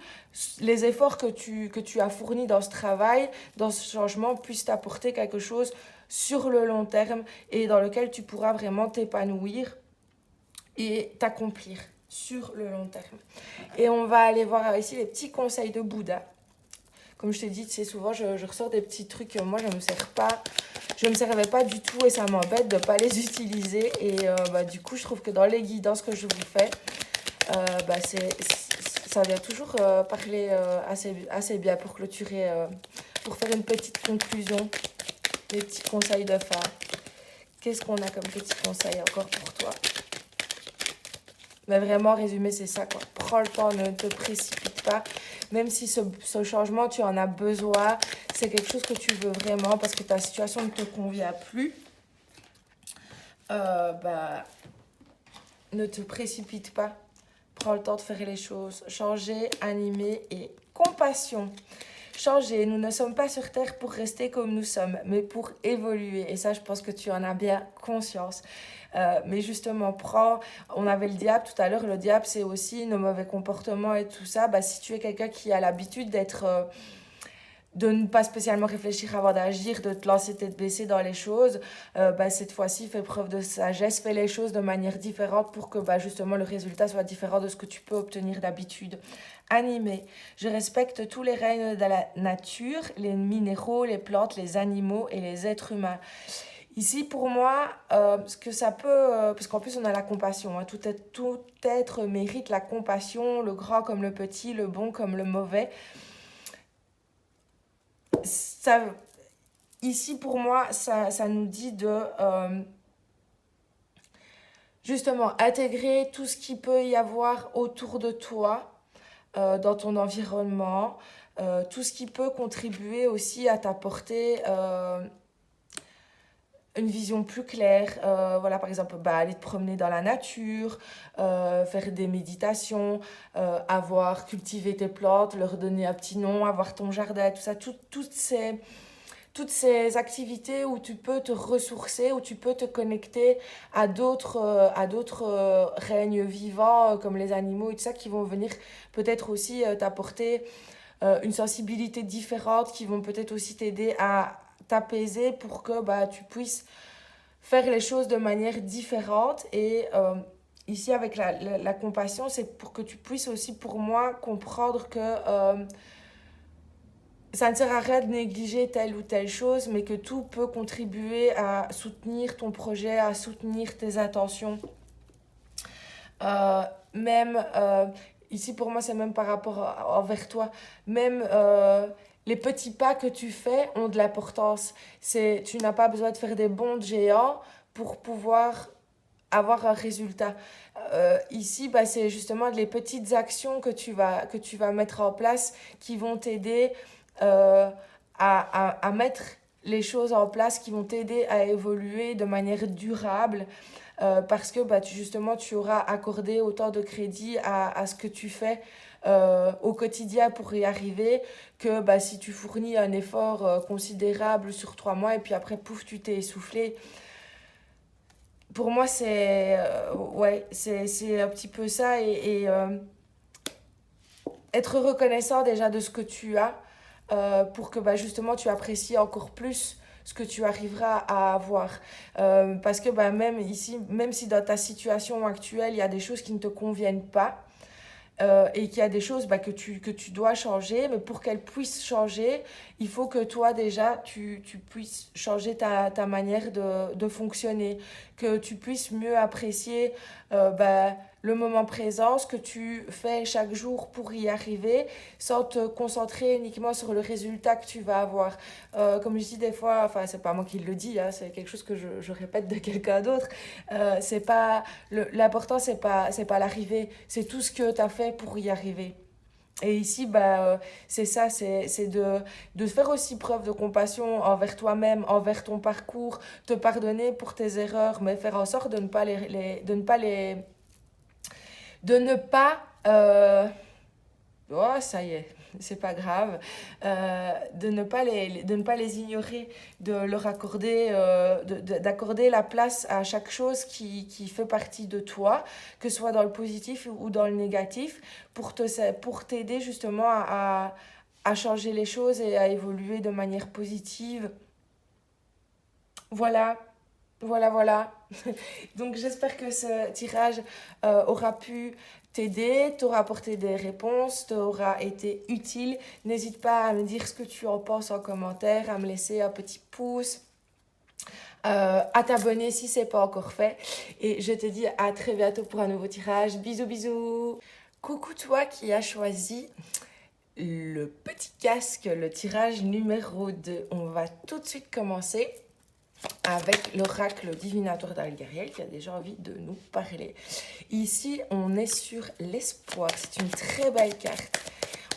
les efforts que tu as fournis dans ce travail, dans ce changement, puissent t'apporter quelque chose sur le long terme et dans lequel tu pourras vraiment t'épanouir et t'accomplir sur le long terme. Et on va aller voir ici les petits conseils de Bouddha. Comme je t'ai dit, c'est souvent je ressors des petits trucs que moi je me servais pas du tout et ça m'embête de pas les utiliser. Et du coup, je trouve que dans les guidances que je vous fais, ça vient toujours parler assez bien pour clôturer, pour faire une petite conclusion, des petits conseils de fin. Qu'est-ce qu'on a comme petits conseils encore pour toi? Mais vraiment, résumé, c'est ça, quoi. Prends le temps, ne te précipite pas. Même si ce changement, tu en as besoin, c'est quelque chose que tu veux vraiment parce que ta situation ne te convient plus, ne te précipite pas. Prends le temps de faire les choses. Changer, animer et compassion. Changer, nous ne sommes pas sur Terre pour rester comme nous sommes, mais pour évoluer. Et ça, je pense que tu en as bien conscience. Mais justement, on avait le diable tout à l'heure. Le diable, c'est aussi nos mauvais comportements et tout ça. Si tu es quelqu'un qui a l'habitude de ne pas spécialement réfléchir avant d'agir, de te lancer tête baissée dans les choses, cette fois-ci, fais preuve de sagesse, fais les choses de manière différente pour que justement le résultat soit différent de ce que tu peux obtenir d'habitude. Animé. Je respecte tous les règnes de la nature, les minéraux, les plantes, les animaux et les êtres humains. Ici, pour moi, ce que ça peut... parce qu'en plus, on a la compassion. Hein, tout être mérite la compassion, le grand comme le petit, le bon comme le mauvais. Ici, pour moi, ça nous dit de... justement, intégrer tout ce qu'il peut y avoir autour de toi, dans ton environnement, tout ce qui peut contribuer aussi à t'apporter une vision plus claire. Par exemple, aller te promener dans la nature, faire des méditations, cultiver tes plantes, leur donner un petit nom, avoir ton jardin, tout ça, toutes ces activités où tu peux te ressourcer, où tu peux te connecter à d'autres règnes vivants comme les animaux et tout ça qui vont venir peut-être aussi t'apporter une sensibilité différente, qui vont peut-être aussi t'aider à t'apaiser pour que tu puisses faire les choses de manière différente. Et ici avec la compassion, c'est pour que tu puisses aussi pour moi comprendre que ça ne sert à rien de négliger telle ou telle chose, mais que tout peut contribuer à soutenir ton projet, à soutenir tes intentions. Ici, pour moi, c'est même par rapport envers toi. Même les petits pas que tu fais ont de l'importance. Tu n'as pas besoin de faire des bonds géants pour pouvoir avoir un résultat. Ici, c'est justement les petites actions que tu vas mettre en place qui vont t'aider à mettre les choses en place, qui vont t'aider à évoluer de manière durable. Parce que justement, tu auras accordé autant de crédit à ce que tu fais au quotidien pour y arriver, que si tu fournis un effort considérable sur 3 mois et puis après, pouf, tu t'es essoufflé. Pour moi, c'est un petit peu ça. Et être reconnaissant déjà de ce que tu as pour que justement tu apprécies encore plus ce que tu arriveras à avoir. Parce que même ici, même si dans ta situation actuelle, il y a des choses qui ne te conviennent pas, et qu'il y a des choses que tu dois changer, mais pour qu'elles puissent changer, il faut que toi déjà, tu puisses changer ta manière de fonctionner, que tu puisses mieux apprécier le moment présent, ce que tu fais chaque jour pour y arriver, sans te concentrer uniquement sur le résultat que tu vas avoir. Comme je dis des fois, enfin c'est pas moi qui le dis, hein, c'est quelque chose que je répète de quelqu'un d'autre, l'important c'est pas l'arrivée, c'est tout ce que tu as fait pour y arriver. Et ici, c'est ça, c'est de faire aussi preuve de compassion envers toi-même, envers ton parcours, te pardonner pour tes erreurs, mais faire en sorte de ne pas de ne pas de ne pas, oh, ça y est, c'est pas grave, de ne pas les ignorer, de leur accorder, d'accorder la place à chaque chose qui fait partie de toi, que ce soit dans le positif ou dans le négatif, pour t'aider justement à changer les choses et à évoluer de manière positive. Voilà, voilà. Donc j'espère que ce tirage aura pu t'aider, t'aura apporté des réponses, t'aura été utile. N'hésite pas à me dire ce que tu en penses en commentaire, à me laisser un petit pouce, à t'abonner si c'est pas encore fait. Et je te dis à très bientôt pour un nouveau tirage. Bisous, bisous. Coucou toi qui as choisi le petit casque, le tirage numéro 2. On va tout de suite commencer avec l'oracle divinatoire d'Algariel qui a déjà envie de nous parler. Ici, on est sur l'espoir. C'est une très belle carte.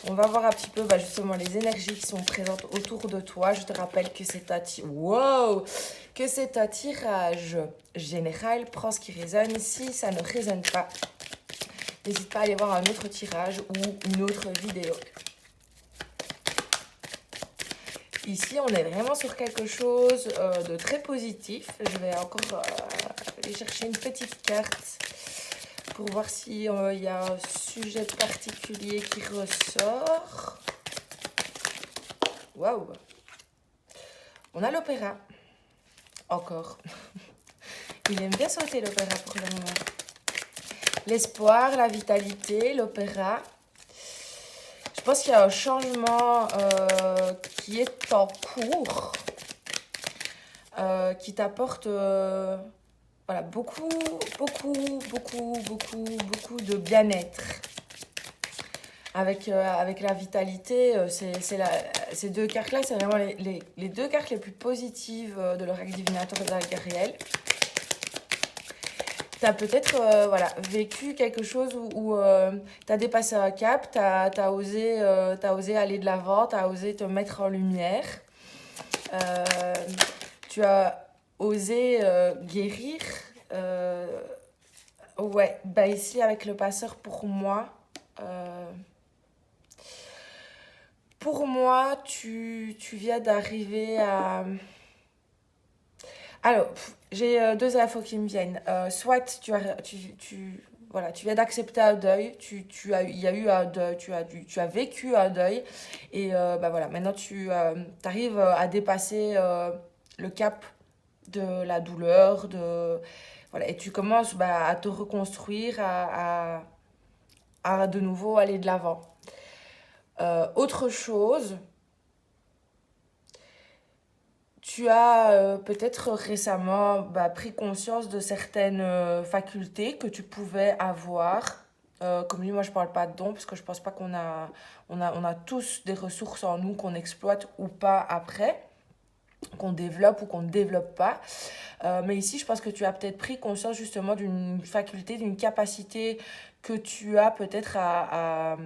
On va voir un petit peu justement les énergies qui sont présentes autour de toi. Je te rappelle que c'est que c'est un tirage général. Prends ce qui résonne. Si ça ne résonne pas, n'hésite pas à aller voir un autre tirage ou une autre vidéo. Ici, on est vraiment sur quelque chose de très positif. Je vais encore aller chercher une petite carte pour voir s'il y a un sujet particulier qui ressort. Waouh! On a l'opéra. Encore. Il aime bien sauter l'opéra pour le moment. L'espoir, la vitalité, l'opéra. Je pense qu'il y a un changement qui est en cours, qui t'apporte beaucoup de bien-être. Avec la vitalité, ces deux cartes-là, c'est vraiment les deux cartes les plus positives de l'oracle divinatoire d'Algariel. Tu as peut-être vécu quelque chose où tu as dépassé un cap, tu as osé aller de l'avant, tu as osé te mettre en lumière, tu as osé guérir. Ouais, ici avec le passeur, pour moi, tu viens d'arriver à... Alors, j'ai deux infos qui me viennent. Soit tu viens d'accepter un deuil, il y a eu un deuil, tu as vécu un deuil, et maintenant tu arrives à dépasser le cap de la douleur, et tu commences à te reconstruire, à de nouveau aller de l'avant. Autre chose, tu as peut-être récemment pris conscience de certaines facultés que tu pouvais avoir. Comme lui, moi, je ne parle pas de dons parce que je ne pense pas on a tous des ressources en nous qu'on exploite ou pas après, qu'on développe ou qu'on ne développe pas. Mais ici, je pense que tu as peut-être pris conscience justement d'une faculté, d'une capacité que tu as peut-être à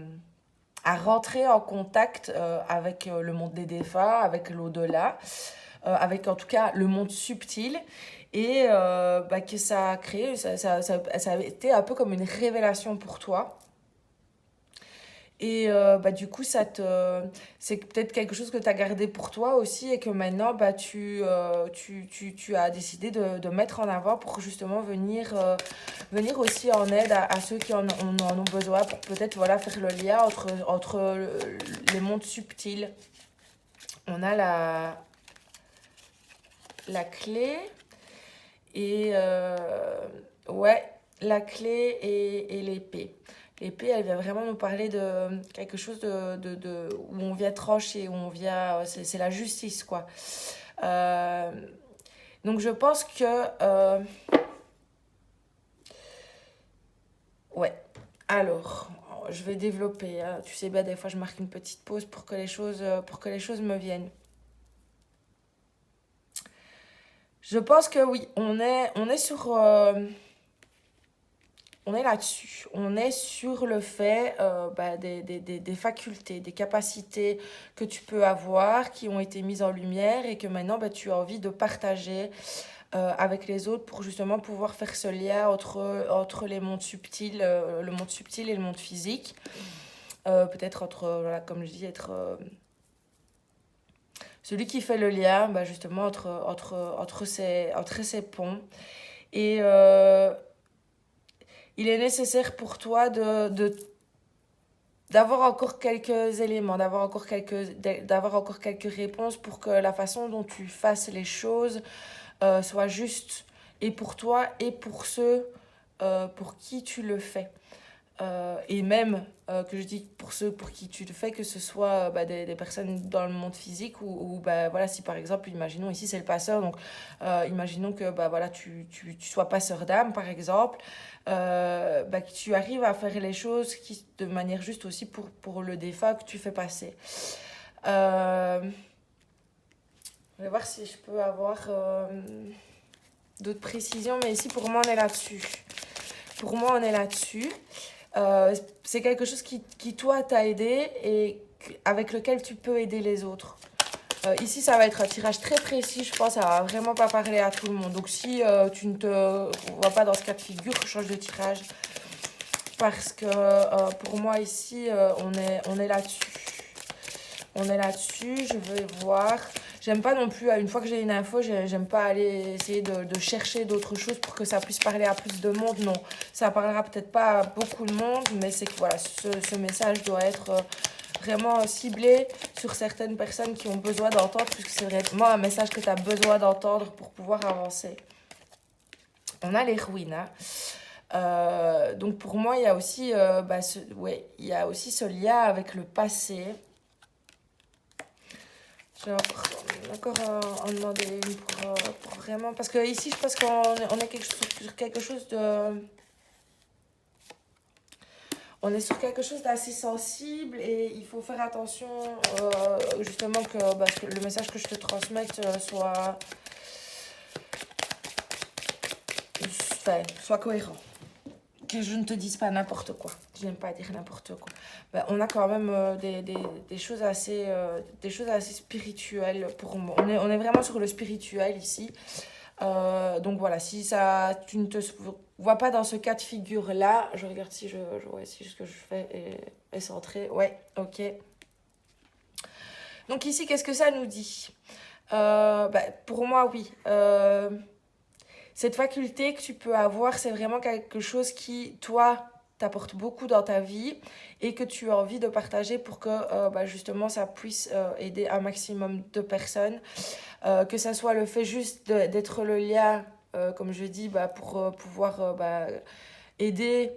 rentrer en contact avec le monde des défunts, avec l'au-delà, avec en tout cas le monde subtil, et que ça a créé, ça a été un peu comme une révélation pour toi. Et du coup, c'est peut-être quelque chose que tu as gardé pour toi aussi et que maintenant, tu as décidé de mettre en avant pour justement venir aussi en aide à ceux qui en ont besoin pour peut-être faire le lien entre les mondes subtils. On a la clé et la clé et l'épée. L'épée, elle vient vraiment nous parler de quelque chose où on vient trancher, où on vient... C'est la justice, quoi. Donc, je pense que... ouais. Alors, je vais développer. Hein. Tu sais bien, des fois, je marque une petite pause pour que les choses me viennent. Je pense que oui, on est sur on est là-dessus. On est sur le fait des facultés, des capacités que tu peux avoir, qui ont été mises en lumière et que maintenant tu as envie de partager avec les autres pour justement pouvoir faire ce lien entre les mondes subtils, le monde subtil et le monde physique. Peut-être voilà, comme je dis, être celui qui fait le lien justement entre ces ponts. Et il est nécessaire pour toi d'avoir encore quelques éléments, d'avoir encore quelques réponses pour que la façon dont tu fasses les choses soit juste, et pour toi et pour ceux pour qui tu le fais. Et même que je dis pour ceux pour qui tu le fais, que ce soit des personnes dans le monde physique ou voilà, si par exemple, imaginons ici c'est le passeur, donc imaginons que voilà, tu sois passeur d'âme par exemple, que tu arrives à faire les choses de manière juste aussi pour le défunt que tu fais passer. Je vais voir si je peux avoir d'autres précisions, mais ici pour moi on est là-dessus. C'est quelque chose qui toi t'a aidé et avec lequel tu peux aider les autres. Ici ça va être un tirage très précis, je pense, ça va vraiment pas parler à tout le monde. Donc si tu ne te vois pas dans ce cas de figure, change de tirage. Parce que pour moi ici on est là-dessus. Je vais voir. J'aime pas non plus, une fois que j'ai une info, j'aime pas aller essayer de chercher d'autres choses pour que ça puisse parler à plus de monde. Non, ça parlera peut-être pas à beaucoup de monde, mais c'est que voilà, ce message doit être vraiment ciblé sur certaines personnes qui ont besoin d'entendre, puisque c'est vraiment un message que tu as besoin d'entendre pour pouvoir avancer. On a les ruines, hein. Donc pour moi, il y a aussi, il y a aussi ce lien avec le passé. Je vais encore en demander une pour vraiment... Parce que ici, je pense qu'on est sur quelque chose de... On est sur quelque chose d'assez sensible et il faut faire attention justement que le message que je te transmette soit cohérent. Que je ne te dise pas n'importe quoi. Je n'aime pas dire n'importe quoi. On a quand même des choses assez spirituelles pour moi. On est vraiment sur le spirituel ici. Donc voilà, si tu ne te vois pas dans ce cas de figure-là, je regarde si ce que je fais est centré. Ouais, ok. Donc ici, qu'est-ce que ça nous dit ? Pour moi, oui. Cette faculté que tu peux avoir, c'est vraiment quelque chose qui, toi, t'apporte beaucoup dans ta vie et que tu as envie de partager pour que justement ça puisse aider un maximum de personnes. Que ça soit le fait juste d'être le lien, comme je dis, pour pouvoir aider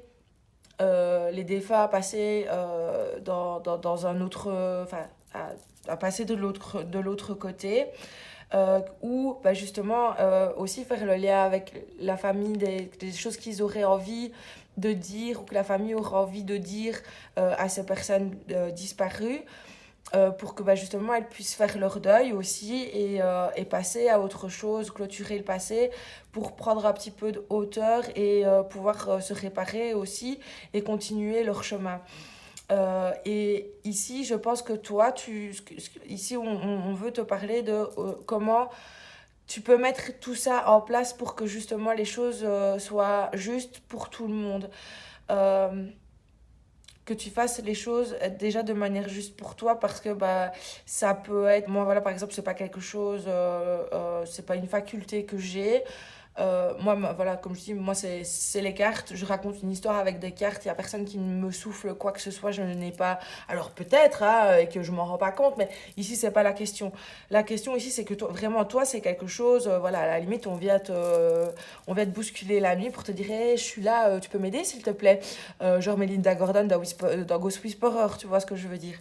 les défunts à passer dans un autre... à passer de l'autre côté. Ou justement aussi faire le lien avec la famille, des choses qu'ils auraient envie de dire ou que la famille aura envie de dire à ces personnes disparues pour que justement elles puissent faire leur deuil aussi et passer à autre chose, clôturer le passé pour prendre un petit peu de hauteur et pouvoir se réparer aussi et continuer leur chemin. Et ici, je pense que toi, ici, on veut te parler de comment tu peux mettre tout ça en place pour que justement les choses soient justes pour tout le monde. Que tu fasses les choses déjà de manière juste pour toi parce que ça peut être... Moi, voilà, par exemple, c'est pas quelque chose... c'est pas une faculté que j'ai. Moi, voilà, comme je dis, moi, c'est les cartes. Je raconte une histoire avec des cartes. Il n'y a personne qui me souffle quoi que ce soit. Je n'ai pas... Alors, peut-être, et que je m'en rends pas compte, mais ici, c'est pas la question. La question ici, c'est que vraiment, toi, c'est quelque chose... voilà, à la limite, on vient te bousculer la nuit pour te dire hey, je suis là, tu peux m'aider, s'il te plaît. Genre Melinda Gordon dans Ghost Whisperer, tu vois ce que je veux dire.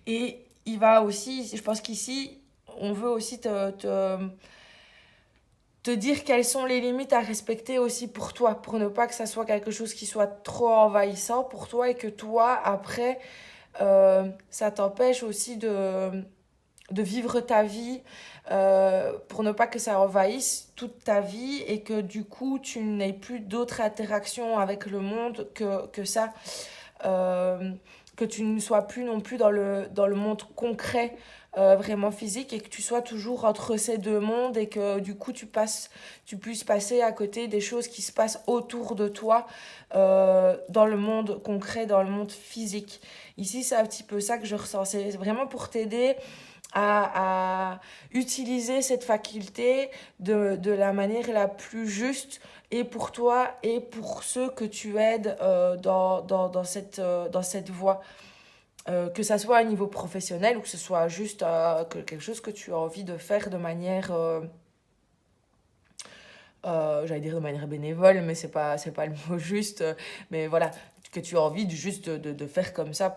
Et il va aussi... Je pense qu'ici, on veut aussi te dire quelles sont les limites à respecter aussi pour toi, pour ne pas que ça soit quelque chose qui soit trop envahissant pour toi et que toi, après, ça t'empêche aussi de vivre ta vie pour ne pas que ça envahisse toute ta vie et que du coup tu n'aies plus d'autres interactions avec le monde que ça. Euh, que tu ne sois plus non plus dans le monde concret vraiment physique et que tu sois toujours entre ces deux mondes et que du coup tu puisses passer à côté des choses qui se passent autour de toi dans le monde concret, dans le monde physique. Ici, c'est un petit peu ça que je ressens. C'est vraiment pour t'aider à utiliser cette faculté de la manière la plus juste et pour toi et pour ceux que tu aides dans cette voie. Que ça soit à un niveau professionnel ou que ce soit juste quelque chose que tu as envie de faire de manière, j'allais dire de manière bénévole, mais c'est pas le mot juste, mais voilà, que tu as envie juste de faire comme ça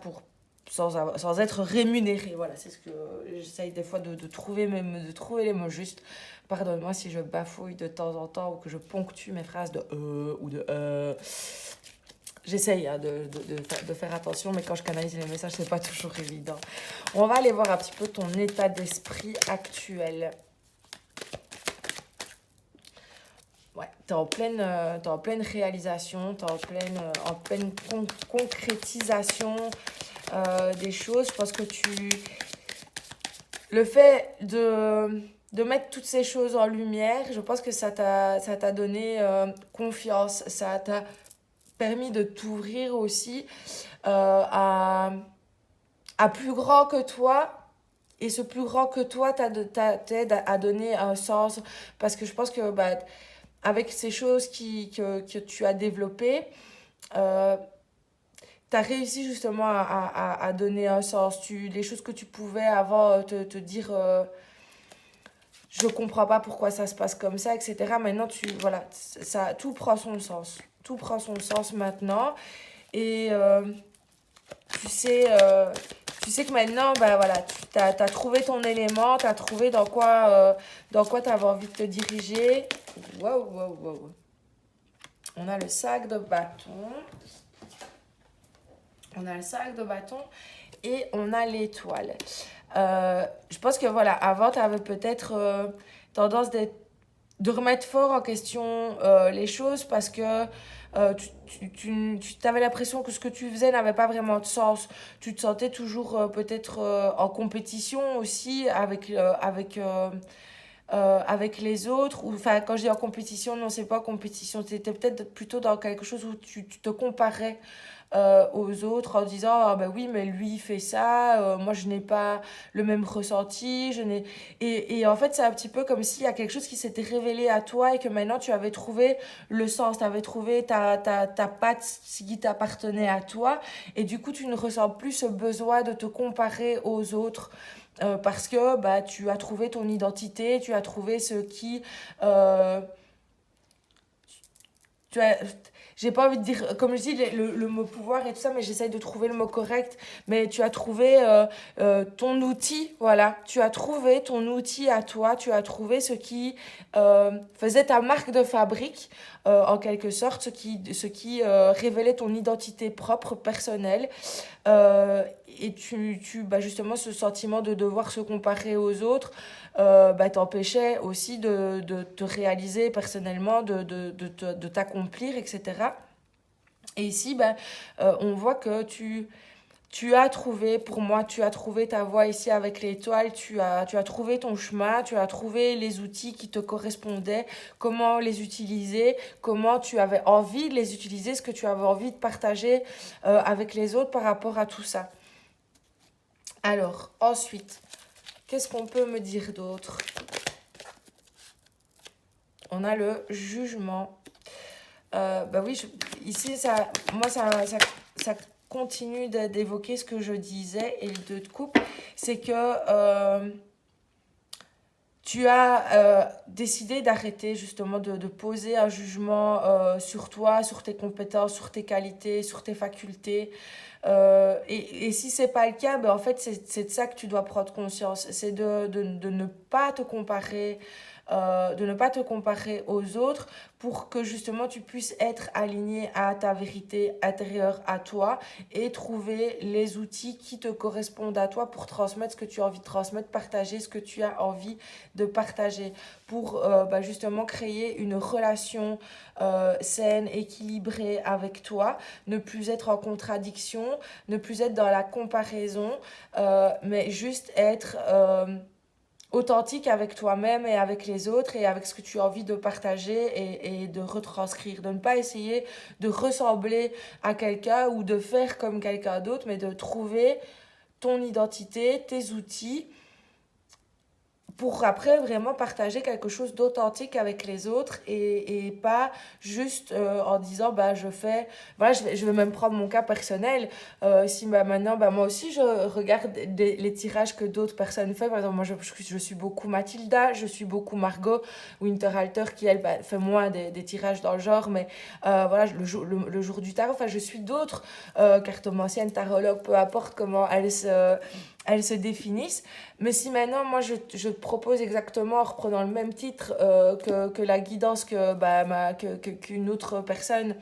sans être rémunéré. Voilà, c'est ce que j'essaye des fois de trouver, même de trouver les mots justes. Pardonne-moi si je bafouille de temps en temps ou que je ponctue mes phrases de ou de J'essaye hein, de faire attention, mais quand je canalise les messages, c'est pas toujours évident. On va aller voir un petit peu ton état d'esprit actuel. Ouais, t'es en pleine réalisation, en pleine concrétisation des choses. Je pense que le fait de mettre toutes ces choses en lumière, je pense que ça t'a donné confiance, ça t'a permis de t'ouvrir aussi à plus grand que toi. Et ce plus grand que toi t'aide à donner un sens. Parce que je pense que bah, avec ces choses que tu as développées, euh, tu as réussi justement à donner un sens. Les choses que tu pouvais avant te dire je comprends pas pourquoi ça se passe comme ça, etc. Maintenant, voilà, tout prend son sens. Tout prend son sens maintenant. Et tu sais, euh, tu sais que maintenant, bah, voilà, tu as trouvé ton élément, tu as trouvé dans quoi tu avais envie de te diriger. Wow, wow, wow. On a le sac de bâton. On a le sac de bâton et on a l'étoile. Je pense que voilà, avant, tu avais peut-être tendance de remettre fort en question les choses parce que tu avais l'impression que ce que tu faisais n'avait pas vraiment de sens. Tu te sentais toujours peut-être en compétition aussi avec les autres. Enfin, quand je dis en compétition, non, c'est pas compétition. C'était peut-être plutôt dans quelque chose où tu te comparais aux autres en disant ah ben oui mais lui il fait ça moi je n'ai pas le même ressenti et en fait c'est un petit peu comme s'il y a quelque chose qui s'était révélé à toi et que maintenant tu avais trouvé le sens, tu avais trouvé ta patte qui t'appartenait à toi et du coup tu ne ressens plus ce besoin de te comparer aux autres parce que bah, tu as trouvé ton identité, tu as trouvé ce qui tu as, j'ai pas envie de dire, comme je dis, le mot pouvoir et tout ça, mais j'essaye de trouver le mot correct. Mais tu as trouvé ton outil, voilà. Tu as trouvé ton outil à toi, tu as trouvé ce qui faisait ta marque de fabrique, en quelque sorte, ce qui révélait ton identité propre, personnelle. Et bah justement, ce sentiment de devoir se comparer aux autres bah, t'empêchait aussi de te réaliser personnellement, de t'accomplir, etc. Et ici, bah, on voit que tu as trouvé, pour moi, tu as trouvé ta voie ici avec l'étoile, tu as trouvé ton chemin, tu as trouvé les outils qui te correspondaient, comment les utiliser, comment tu avais envie de les utiliser, ce que tu avais envie de partager avec les autres par rapport à tout ça. Alors, ensuite, qu'est-ce qu'on peut me dire d'autre? On a le jugement. Bah oui, ici, ça continue d'évoquer ce que je disais et de te coupe. C'est que tu as décidé d'arrêter justement de poser un jugement sur toi, sur tes compétences, sur tes qualités, sur tes facultés. Et si c'est pas le cas, ben en fait, c'est de ça que tu dois prendre conscience. C'est de ne pas te comparer de ne pas te comparer aux autres pour que justement tu puisses être aligné à ta vérité intérieure à toi et trouver les outils qui te correspondent à toi pour transmettre ce que tu as envie de transmettre, partager ce que tu as envie de partager pour justement créer une relation saine, équilibrée avec toi, ne plus être en contradiction, ne plus être dans la comparaison, mais juste être authentique avec toi-même et avec les autres et avec ce que tu as envie de partager et de retranscrire. De ne pas essayer de ressembler à quelqu'un ou de faire comme quelqu'un d'autre, mais de trouver ton identité, tes outils pour après vraiment partager quelque chose d'authentique avec les autres et pas juste en disant bah je fais voilà je vais même prendre mon cas personnel si bah, maintenant bah, moi aussi je regarde les tirages que d'autres personnes font par exemple moi je suis beaucoup Mathilda, je suis beaucoup Margot Winterhalter qui elle bah, fait moins des tirages dans le genre mais voilà le jour du tarot enfin je suis d'autres cartomanciennes, tarologues, peu importe comment elles se définissent. Mais si maintenant, moi, je te propose exactement, en reprenant le même titre que la guidance qu'une autre personne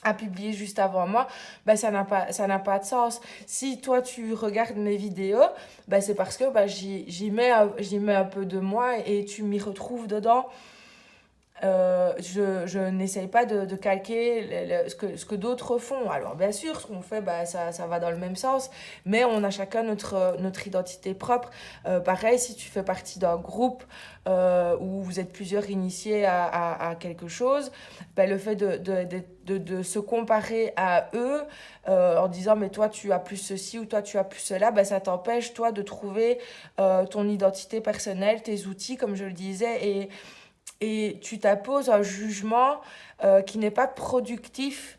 a publié juste avant moi, bah, ça n'a pas de sens. Si toi, tu regardes mes vidéos, bah, c'est parce que bah, j'y mets un peu de moi et tu m'y retrouves dedans. Je n'essaye pas de calquer ce que d'autres font. Alors bien sûr, ce qu'on fait, bah, ça va dans le même sens, mais on a chacun notre identité propre. Pareil, si tu fais partie d'un groupe où vous êtes plusieurs initiés à quelque chose, bah, le fait de se comparer à eux en disant mais toi tu as plus ceci ou toi tu as plus cela, bah, ça t'empêche toi de trouver ton identité personnelle, tes outils comme je le disais et tu t'imposes un jugement qui n'est pas productif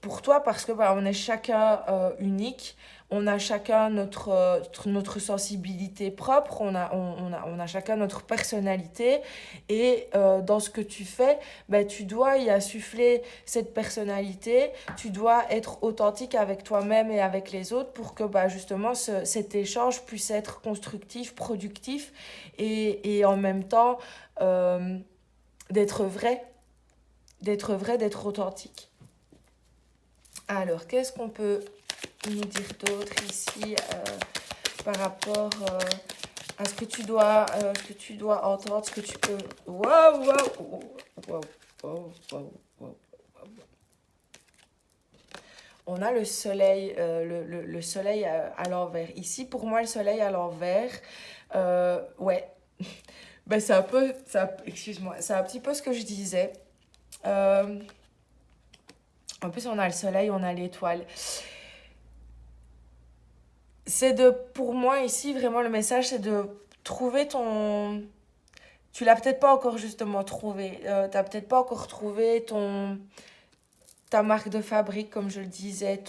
pour toi parce que bah, on est chacun unique, on a chacun notre sensibilité propre, on a chacun notre personnalité et dans ce que tu fais, bah, tu dois y insuffler cette personnalité, tu dois être authentique avec toi-même et avec les autres pour que bah, justement cet échange puisse être constructif, productif et en même temps euh, d'être vrai, d'être authentique. Alors, qu'est-ce qu'on peut nous dire d'autre ici par rapport à ce que tu dois entendre, ce que tu peux... Wow, wow, wow, wow, wow, wow. On a le soleil, le soleil à l'envers. Ici, pour moi, le soleil à l'envers, ouais, ben, c'est un peu, excuse-moi, c'est un petit peu ce que je disais. Euh, en plus, on a le soleil, on a l'étoile. Pour moi ici, vraiment le message, c'est de trouver ton... Tu l'as peut-être pas encore justement trouvé. T'as peut-être pas encore trouvé ta marque de fabrique, comme je le disais.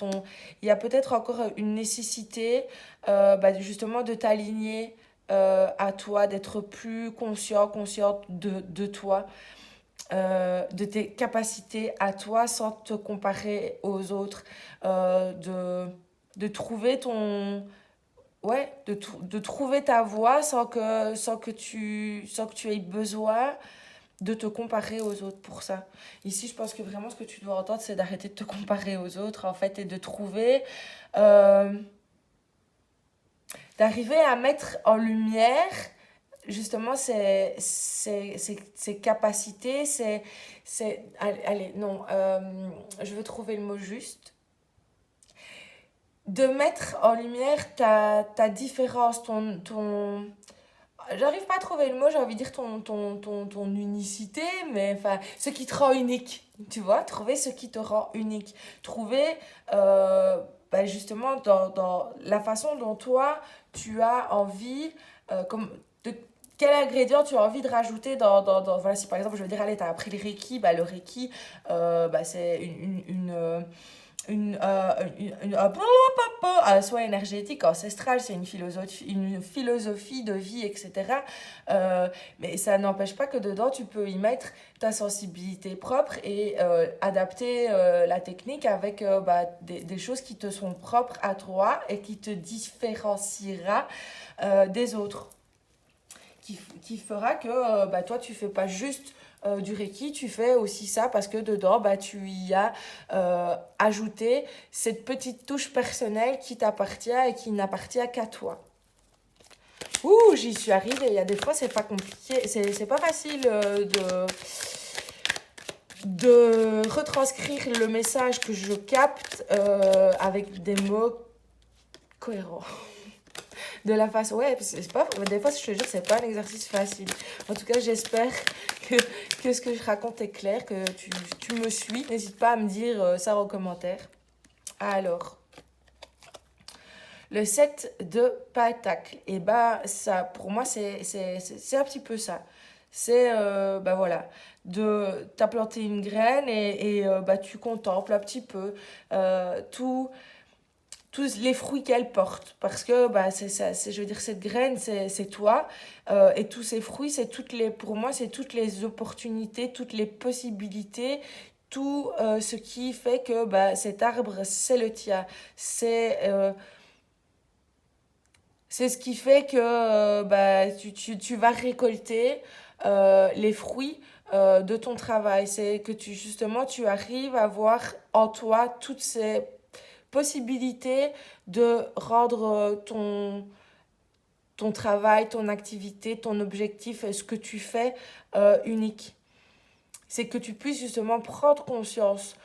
Il y a peut-être encore une nécessité justement de t'aligner à toi, d'être plus consciente de toi. De tes capacités à toi sans te comparer aux autres, de trouver ouais, de trouver ta voie sans que tu aies besoin de te comparer aux autres pour ça. Ici, je pense que vraiment ce que tu dois entendre, c'est d'arrêter de te comparer aux autres, en fait, et de trouver, euh, d'arriver à mettre en lumière justement ses capacités, allez, non, je veux trouver le mot juste. De mettre en lumière ta différence, j'arrive pas à trouver le mot, j'ai envie de dire ton unicité, mais enfin, ce qui te rend unique, tu vois, trouver ce qui te rend unique. Trouver, justement, dans la façon dont toi, tu as envie, comme, de quel ingrédient tu as envie de rajouter voilà, si par exemple, je veux dire, allez, tu as appris le Reiki, le Reiki, c'est un soin énergétique ancestral, c'est une philosophie de vie, etc. Mais ça n'empêche pas que dedans, tu peux y mettre ta sensibilité propre et adapter la technique avec des choses qui te sont propres à toi et qui te différenciera des autres, qui fera que toi, tu fais pas juste du Reiki, tu fais aussi ça parce que dedans, tu y as ajouté cette petite touche personnelle qui t'appartient et qui n'appartient qu'à toi. Ouh, j'y suis arrivée. Il y a des fois, c'est pas compliqué, c'est pas facile de retranscrire le message que je capte avec des mots cohérents. De la façon, ouais, c'est pas, des fois, je te jure, c'est pas un exercice facile. En tout cas, j'espère que ce que je raconte est clair, que tu me suis. N'hésite pas à me dire ça en commentaire. Alors, le 7 de Pentacle, et ça, pour moi, c'est un petit peu ça. C'est, voilà, t'as planté une graine et tu contemples un petit peu tous les fruits qu'elle porte. Parce que, c'est ça, je veux dire, cette graine, c'est toi. Et tous ces fruits, pour moi, c'est toutes les opportunités, toutes les possibilités, tout ce qui fait que cet arbre, c'est le tien. C'est ce qui fait que tu vas récolter les fruits de ton travail. C'est que justement, tu arrives à voir en toi toutes ces possibilités de rendre ton travail, ton activité, ton objectif, ce que tu fais unique. C'est que tu puisses justement prendre conscience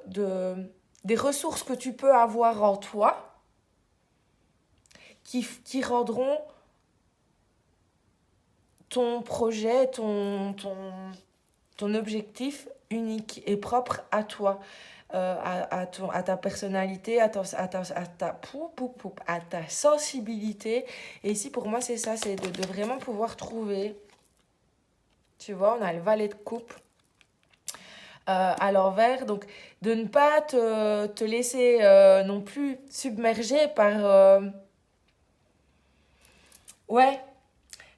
des ressources que tu peux avoir en toi qui rendront ton projet, ton objectif unique et propre à toi, à ta personnalité, à ta sensibilité. Et ici, pour moi, c'est ça, c'est de vraiment pouvoir trouver. Tu vois, on a le valet de coupe à l'envers. Donc, de ne pas te laisser non plus submerger par...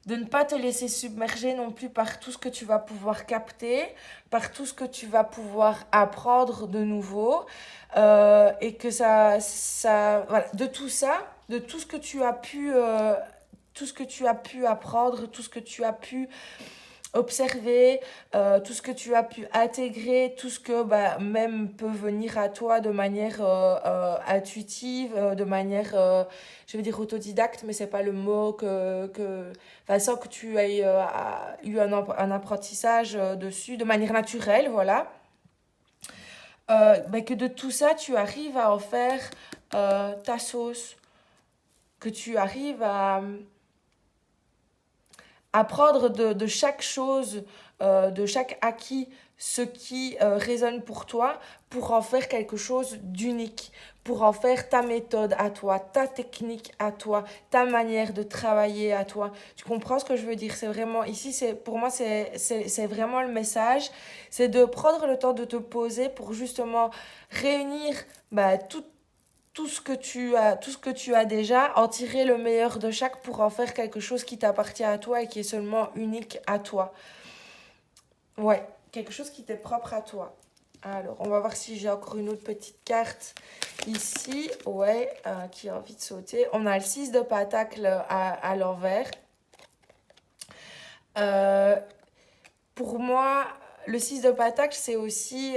de ne pas te laisser submerger non plus par tout ce que tu vas pouvoir capter, par tout ce que tu vas pouvoir apprendre de nouveau, et que voilà, de tout ça, de tout ce que tu as pu apprendre, tout ce que tu as pu observer, tout ce que tu as pu intégrer, tout ce que même peut venir à toi de manière intuitive, de manière, je vais dire autodidacte, mais c'est pas le mot sans que tu aies eu un apprentissage dessus, de manière naturelle, voilà. Que de tout ça, tu arrives à en faire ta sauce, que tu arrives à prendre de chaque chose, de chaque acquis, ce qui résonne pour toi, pour en faire quelque chose d'unique, pour en faire ta méthode à toi, ta technique à toi, ta manière de travailler à toi. Tu comprends ce que je veux dire? C'est vraiment, ici, pour moi, c'est vraiment le message, c'est de prendre le temps de te poser pour justement réunir tout ce que tu as déjà, en tirer le meilleur de chaque pour en faire quelque chose qui t'appartient à toi et qui est seulement unique à toi. Ouais, quelque chose qui t'est propre à toi. Alors, on va voir si j'ai encore une autre petite carte ici. Ouais, qui a envie de sauter. On a le 6 de pentacle à l'envers. Pour moi, le 6 de pentacle, c'est aussi...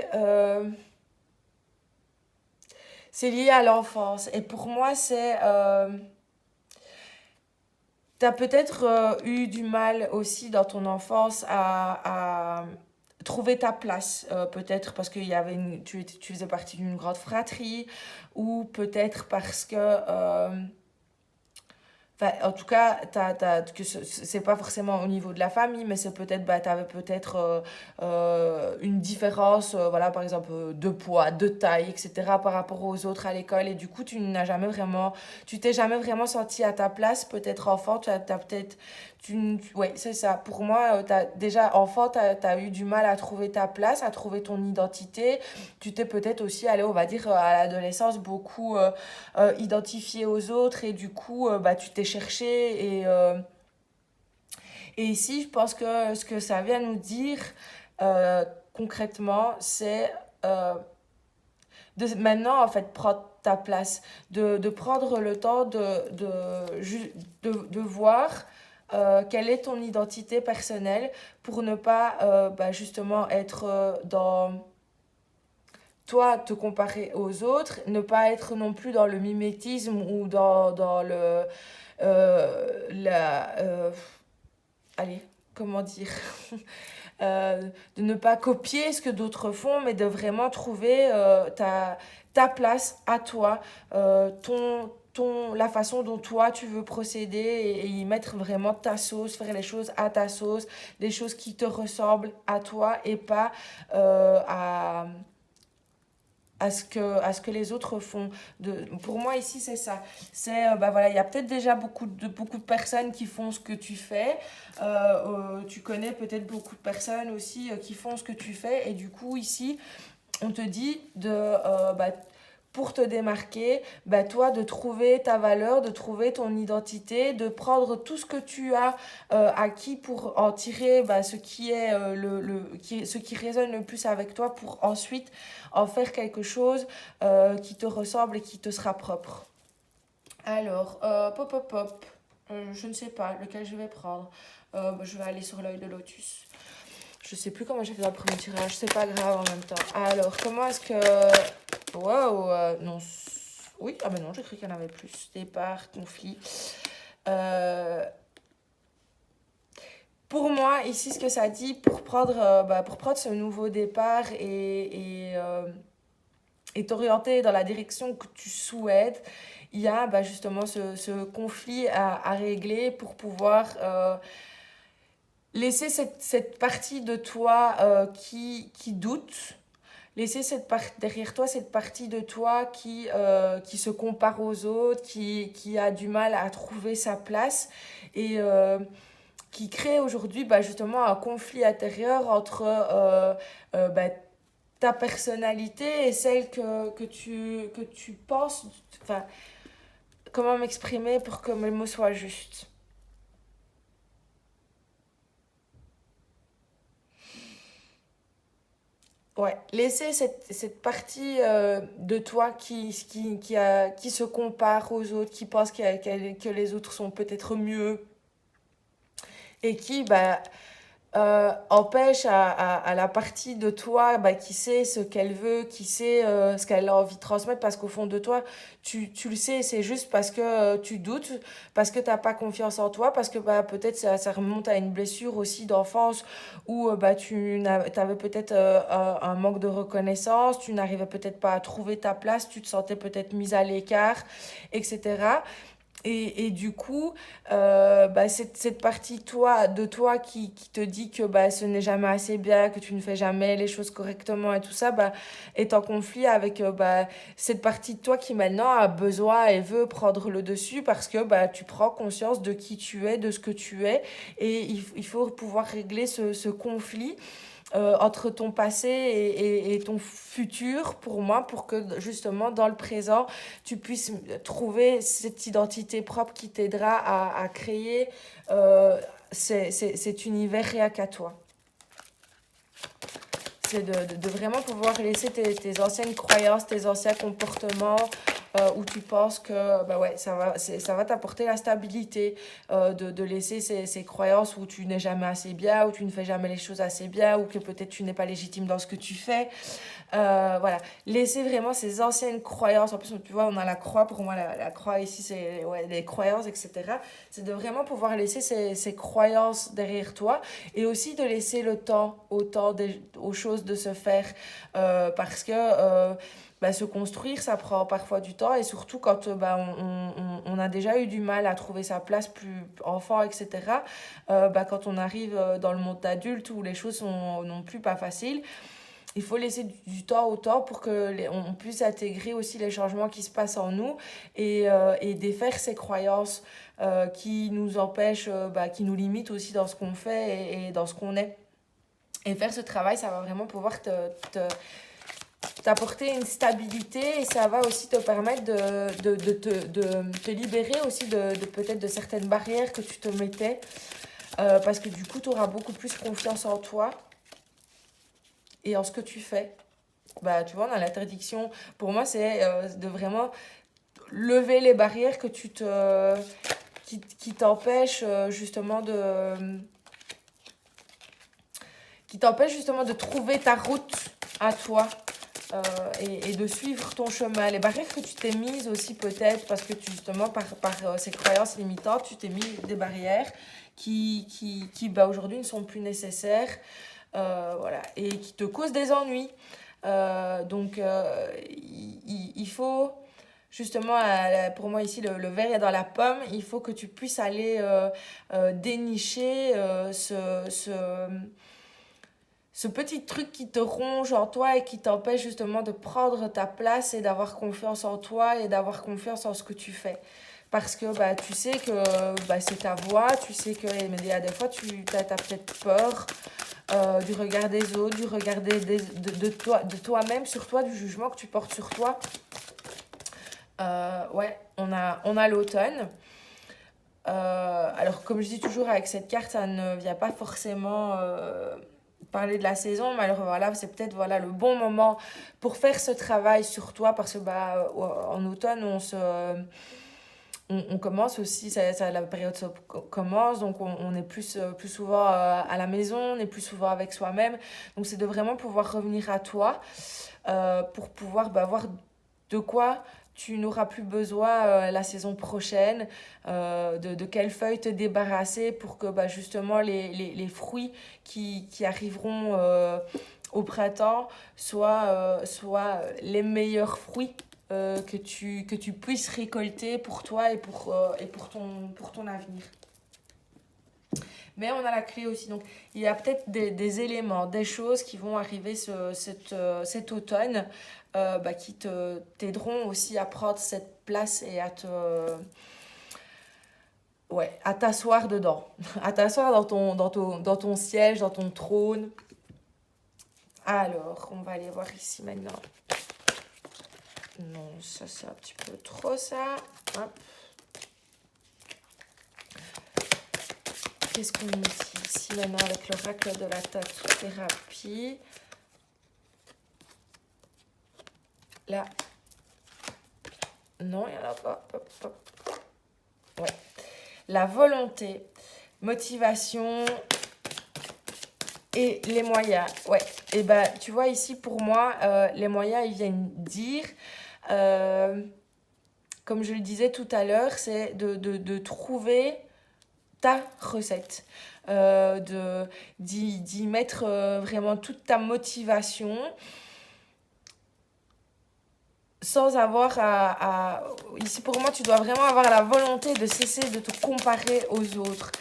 c'est lié à l'enfance. Et pour moi, c'est... t'as peut-être eu du mal aussi dans ton enfance à trouver ta place. Peut-être parce que tu faisais partie d'une grande fratrie. Ou peut-être parce que... Enfin, en tout cas, c'est pas forcément au niveau de la famille, mais c'est peut-être, t'avais peut-être une différence, voilà, par exemple, de poids, de taille, etc., par rapport aux autres à l'école. Et du coup, tu t'es jamais vraiment senti à ta place. Peut-être enfant, t'as peut-être, ouais, c'est ça. Pour moi, déjà, enfant, t'as eu du mal à trouver ta place, à trouver ton identité. Tu t'es peut-être aussi allé, on va dire, à l'adolescence, beaucoup identifié aux autres. Et du coup, tu t'es cherché et ici je pense que ce que ça vient nous dire concrètement c'est de maintenant en fait prendre ta place, de prendre le temps de voir quelle est ton identité personnelle pour ne pas justement être dans toi te comparer aux autres, ne pas être non plus dans le mimétisme ou dans le la allez, comment dire de ne pas copier ce que d'autres font, mais de vraiment trouver ta place à toi, la façon dont toi tu veux procéder et y mettre vraiment ta sauce, faire les choses à ta sauce, des choses qui te ressemblent à toi et pas à ce que les autres font. Pour moi, ici, c'est ça. C'est, voilà, il y a peut-être déjà beaucoup de personnes qui font ce que tu fais. Tu connais peut-être beaucoup de personnes aussi qui font ce que tu fais. Et du coup, ici, on te dit pour te démarquer, toi, de trouver ta valeur, de trouver ton identité, de prendre tout ce que tu as acquis pour en tirer ce qui est ce qui résonne le plus avec toi pour ensuite en faire quelque chose qui te ressemble et qui te sera propre. Alors, pop, pop, pop. Je ne sais pas lequel je vais prendre. Je vais aller sur l'œil de lotus. Je sais plus comment j'ai fait dans le premier tirage, c'est pas grave en même temps. Alors, comment est-ce que... Waouh, non. Oui, ah ben non, j'ai cru qu'il y en avait plus. Départ, conflit. Pour moi, ici, ce que ça dit, pour prendre ce nouveau départ et t'orienter dans la direction que tu souhaites, il y a justement ce conflit à régler pour pouvoir... laisser cette partie de toi qui doute, laisser derrière toi cette partie de toi qui se compare aux autres, qui a du mal à trouver sa place et qui crée aujourd'hui justement un conflit intérieur entre ta personnalité et celle que tu penses. Enfin, comment m'exprimer pour que mes mots soient justes? Ouais, laisser cette partie de toi qui se compare aux autres, qui pense que les autres sont peut-être mieux et qui empêche à la partie de toi qui sait ce qu'elle veut, qui sait ce qu'elle a envie de transmettre, parce qu'au fond de toi, tu le sais, c'est juste parce que tu doutes, parce que tu n'as pas confiance en toi, parce que peut-être ça remonte à une blessure aussi d'enfance où tu avais peut-être un manque de reconnaissance, tu n'arrivais peut-être pas à trouver ta place, tu te sentais peut-être mise à l'écart, etc. Et du coup, cette partie de toi qui te dit que ce n'est jamais assez bien, que tu ne fais jamais les choses correctement et tout ça, est en conflit avec cette partie de toi qui maintenant a besoin et veut prendre le dessus parce que tu prends conscience de qui tu es, de ce que tu es. Et il faut pouvoir régler ce conflit entre ton passé et ton futur pour moi, pour que justement dans le présent, tu puisses trouver cette identité propre qui t'aidera à créer cet univers rien qu'à toi. C'est de vraiment pouvoir laisser tes anciennes croyances, tes anciens comportements où tu penses que ouais, ça va t'apporter la stabilité, de laisser ces croyances où tu n'es jamais assez bien, où tu ne fais jamais les choses assez bien, ou que peut-être tu n'es pas légitime dans ce que tu fais. Voilà, laisser vraiment ces anciennes croyances. En plus, tu vois, on a la croix. Pour moi, la croix ici, c'est les croyances, etc. C'est de vraiment pouvoir laisser ces croyances derrière toi et aussi de laisser le temps aux choses de se faire parce que se construire, ça prend parfois du temps et surtout quand on a déjà eu du mal à trouver sa place plus enfant, etc. Quand on arrive dans le monde adulte où les choses sont non plus pas faciles, il faut laisser du temps au temps pour que on puisse intégrer aussi les changements qui se passent en nous et défaire ces croyances qui nous empêchent, qui nous limitent aussi dans ce qu'on fait et dans ce qu'on est. Et faire ce travail, ça va vraiment pouvoir t'apporter une stabilité et ça va aussi te permettre de te libérer aussi de peut-être de certaines barrières que tu te mettais parce que du coup, tu auras beaucoup plus confiance en toi et en ce que tu fais. Tu vois, dans l'interdiction, pour moi, c'est de vraiment lever les barrières qui t'empêche justement de trouver ta route à toi. Et de suivre ton chemin. Les barrières que tu t'es mises aussi peut-être parce que justement par ces croyances limitantes, tu t'es mis des barrières qui aujourd'hui ne sont plus nécessaires, voilà, et qui te causent des ennuis. Donc il faut justement, pour moi ici, le verre est dans la pomme, il faut que tu puisses aller dénicher ce petit truc qui te ronge en toi et qui t'empêche justement de prendre ta place et d'avoir confiance en toi et d'avoir confiance en ce que tu fais. Parce que tu sais que c'est ta voix, tu sais que mais il y a des fois tu as peut-être peur du regard des autres, du regard de toi-même sur toi, du jugement que tu portes sur toi. Ouais, on a l'automne. Alors comme je dis toujours avec cette carte, ça ne vient pas forcément parler de la saison, mais alors voilà, c'est peut-être voilà le bon moment pour faire ce travail sur toi parce que en automne on commence aussi, la période commence, donc on est plus souvent à la maison, on est plus souvent avec soi-même, donc c'est de vraiment pouvoir revenir à toi pour pouvoir voir de quoi tu n'auras plus besoin la saison prochaine, de quelles feuilles te débarrasser pour que justement les fruits qui arriveront au printemps soient les meilleurs fruits que tu puisses récolter pour toi et pour ton avenir. Mais on a la clé aussi. Donc, il y a peut-être des éléments, des choses qui vont arriver cet automne qui t'aideront aussi à prendre cette place et à t'asseoir dedans. À t'asseoir dans ton siège, dans ton trône. Alors, on va aller voir ici maintenant. Non, ça c'est un petit peu trop ça. Hop. Qu'est-ce qu'on dit ici maintenant avec l'oracle de la taxe-thérapie? Là. Non, il n'y en a pas. Hop, hop. Ouais. La volonté, motivation et les moyens. Ouais. Et tu vois ici pour moi, les moyens, ils viennent dire, comme je le disais tout à l'heure, c'est de trouver ta recette, d'y mettre vraiment toute ta motivation sans avoir ici pour moi tu dois vraiment avoir la volonté de cesser de te comparer aux autres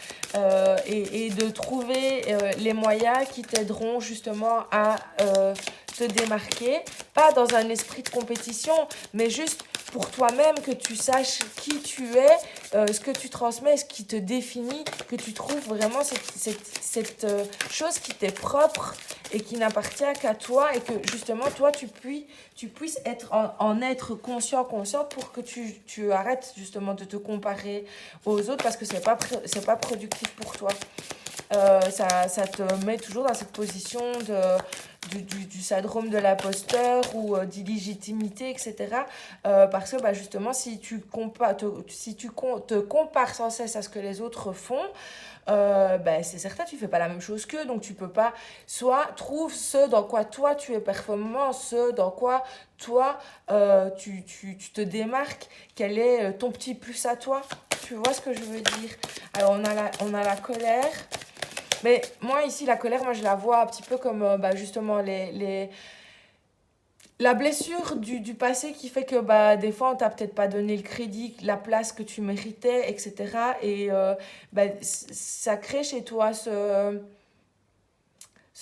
et de trouver les moyens qui t'aideront justement à te démarquer, pas dans un esprit de compétition mais juste pour toi-même, que tu saches qui tu es, ce que tu transmets, ce qui te définit, que tu trouves vraiment cette chose qui t'est propre et qui n'appartient qu'à toi et que justement toi tu puisses être en être conscient pour que tu arrêtes justement de te comparer aux autres parce que c'est pas productif pour toi. Ça te met toujours dans cette position du syndrome de l'imposteur ou d'illégitimité, etc. Parce que justement, si tu te compares sans cesse à ce que les autres font, c'est certain, tu fais pas la même chose qu'eux, donc tu peux pas. Soit trouve ce dans quoi toi tu es performant, ce dans quoi toi tu te démarques, quel est ton petit plus à toi. Tu vois ce que je veux dire? Alors on a la colère. Mais moi, ici, la colère, moi, je la vois un petit peu comme justement la blessure du passé qui fait que des fois, on t'a peut-être pas donné le crédit, la place que tu méritais, etc. Et ça crée chez toi ce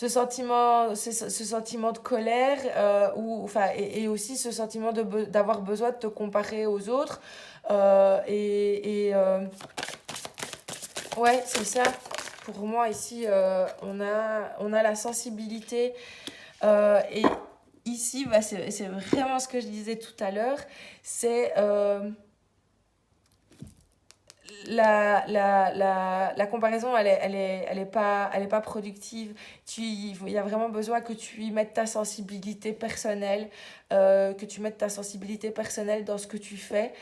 sentiment de colère et aussi ce sentiment d'avoir besoin de te comparer aux autres. Ouais, c'est ça. Pour moi, ici, on a la sensibilité. Et ici, c'est vraiment ce que je disais tout à l'heure. C'est la comparaison, elle est pas productive. Il y a vraiment besoin que tu y mettes ta sensibilité personnelle, que tu mettes ta sensibilité personnelle dans ce que tu fais,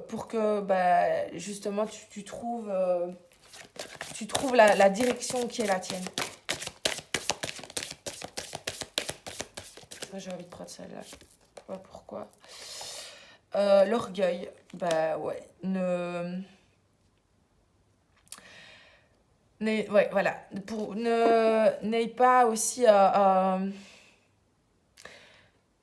pour que bah, justement tu trouves la direction qui est la tienne. Moi, j'ai envie de prendre celle-là. Je sais pas pourquoi. L'orgueil, bah ouais, ouais, voilà, n'aie pas aussi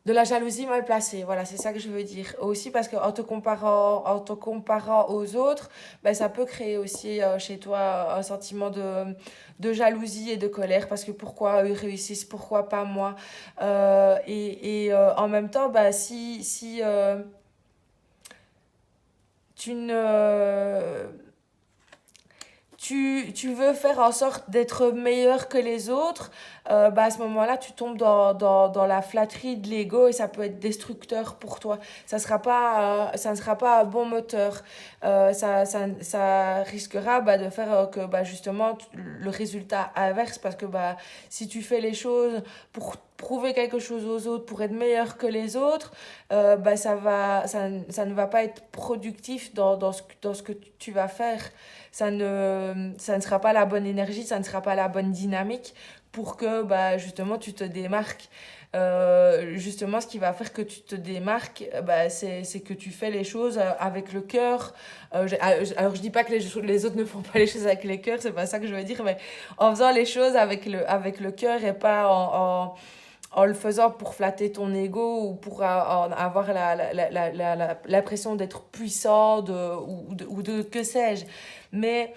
de la jalousie mal placée, voilà, c'est ça que je veux dire. Aussi parce qu'en en te comparant aux autres, ben, ça peut créer aussi chez toi un sentiment de jalousie et de colère parce que pourquoi eux réussissent, pourquoi pas moi. En même temps, bah, si tu ne tu veux faire en sorte d'être meilleur que les autres, bah à ce moment-là, tu tombes dans la flatterie de l'ego et ça peut être destructeur pour toi. Ça ne sera pas un bon moteur. Ça risquera bah, de faire que bah, justement le résultat inverse parce que bah, si tu fais les choses pour prouver quelque chose aux autres, pour être meilleur que les autres, bah, ça ne va pas être productif dans ce que tu vas faire. Ça ne sera pas la bonne énergie, ça ne sera pas la bonne dynamique pour que bah, justement tu te démarques. Justement, ce qui va faire que tu te démarques, bah, c'est que tu fais les choses avec le cœur. Alors, je dis pas que les autres ne font pas les choses avec le cœur, c'est pas ça que je veux dire, mais en faisant les choses avec le cœur et pas en le faisant pour flatter ton ego ou pour avoir l'impression d'être puissant ou de que sais-je. Mais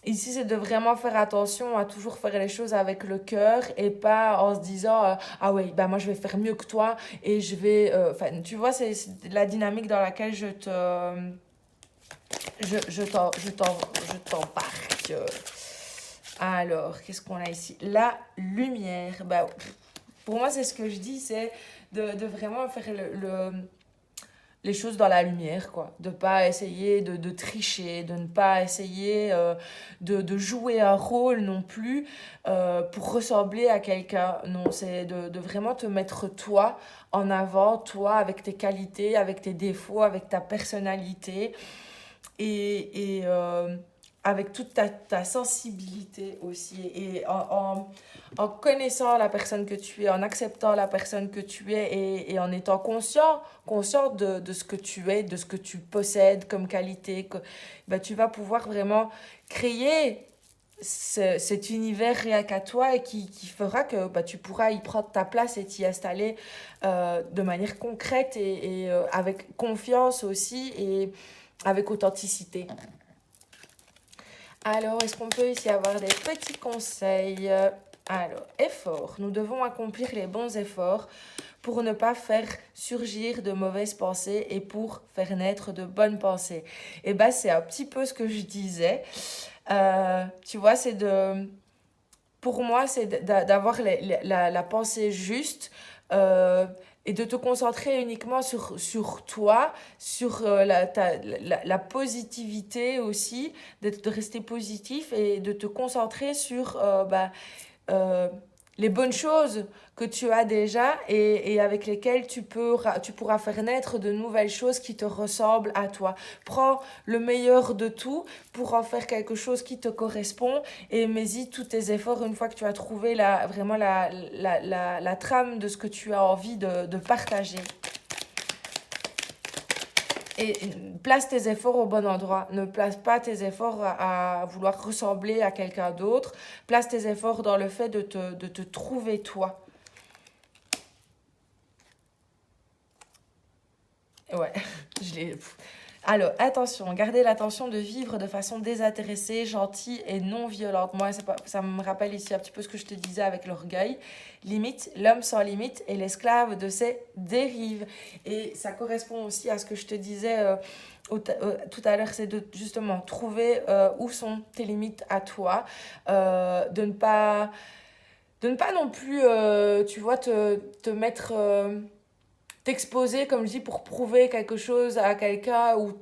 ici, c'est de vraiment faire attention à toujours faire les choses avec le cœur et pas en se disant ah ouais, bah moi je vais faire mieux que toi et je vais. Enfin, tu vois, c'est la dynamique dans laquelle je t'embarque. Alors, qu'est-ce qu'on a ici? La lumière. Bah, pour moi, c'est ce que je dis, c'est de vraiment faire les choses dans la lumière, quoi. De pas essayer de tricher, de ne pas essayer de jouer un rôle non plus pour ressembler à quelqu'un. Non, c'est de vraiment te mettre toi en avant, toi avec tes qualités, avec tes défauts, avec ta personnalité et avec toute ta sensibilité aussi. Et en connaissant la personne que tu es, en acceptant la personne que tu es et en étant conscient de ce que tu es, de ce que tu possèdes comme qualité, bah, tu vas pouvoir vraiment créer cet univers rien qu'à toi et qui fera que bah, tu pourras y prendre ta place et t'y installer de manière concrète et avec confiance aussi et avec authenticité. Alors, est-ce qu'on peut ici avoir des petits conseils? Alors, effort. Nous devons accomplir les bons efforts pour ne pas faire surgir de mauvaises pensées et pour faire naître de bonnes pensées. Et bah, c'est un petit peu ce que je disais. Tu vois, pour moi, c'est d'avoir la pensée juste et de te concentrer uniquement sur toi, sur la positivité aussi, de rester positif et de te concentrer sur euh, les bonnes choses que tu as déjà et avec lesquelles tu pourras faire naître de nouvelles choses qui te ressemblent à toi. Prends le meilleur de tout pour en faire quelque chose qui te correspond et mets-y tous tes efforts une fois que tu as trouvé vraiment la trame de ce que tu as envie de partager. Et place tes efforts au bon endroit. Ne place pas tes efforts à vouloir ressembler à quelqu'un d'autre. Place tes efforts dans le fait de te trouver toi. Ouais, je l'ai. Alors, attention, gardez l'attention de vivre de façon désintéressée, gentille et non violente. Moi, ça me rappelle ici un petit peu ce que je te disais avec l'orgueil. Limite, l'homme sans limite est l'esclave de ses dérives. Et ça correspond aussi à ce que je te disais tout à l'heure, c'est de justement trouver où sont tes limites à toi, de ne pas non plus, tu vois, te mettre... t'exposer, comme je dis, pour prouver quelque chose à quelqu'un ou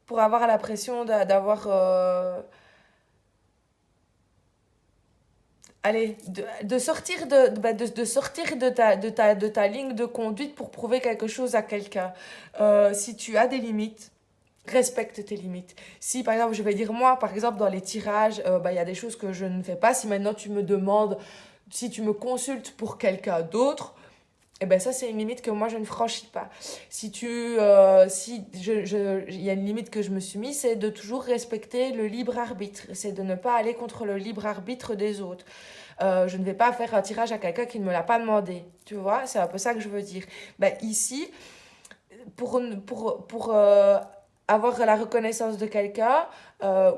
pour avoir l'impression d'avoir... allez, de sortir de sortir de ta ligne de conduite pour prouver quelque chose à quelqu'un. Si tu as des limites, respecte tes limites. Si par exemple, je vais dire moi, par exemple, dans les tirages, il y a des choses que je ne fais pas. Si maintenant tu me demandes, si tu me consultes pour quelqu'un d'autre, eh ben ça c'est une limite que moi je ne franchis pas. Si il y a une limite que je me suis mise, c'est de toujours respecter le libre arbitre. C'est de ne pas aller contre le libre arbitre des autres. Je ne vais pas faire un tirage à quelqu'un qui ne me l'a pas demandé. Tu vois, c'est un peu ça que je veux dire. Ben, ici, pour avoir la reconnaissance de quelqu'un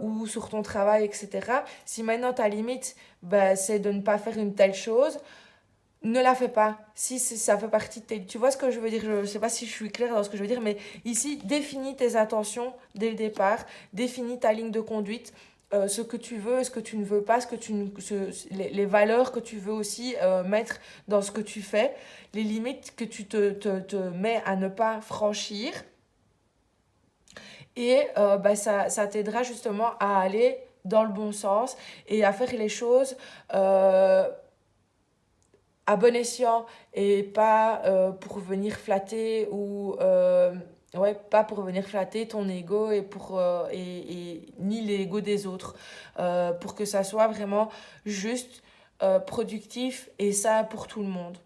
ou sur ton travail, etc., si maintenant ta limite, ben, c'est de ne pas faire une telle chose, ne la fais pas. Si ça fait partie de tes... Tu vois ce que je veux dire? Je ne sais pas si je suis claire dans ce que je veux dire, mais ici, définis tes intentions dès le départ, définis ta ligne de conduite, ce que tu veux, ce que tu ne veux pas, les valeurs que tu veux aussi mettre dans ce que tu fais, les limites que tu te mets à ne pas franchir. Et ça t'aidera justement à aller dans le bon sens et à faire les choses à bon escient et pas pour venir flatter ou pas pour venir flatter ton ego et ni l'ego des autres pour que ça soit vraiment juste productif et ça pour tout le monde.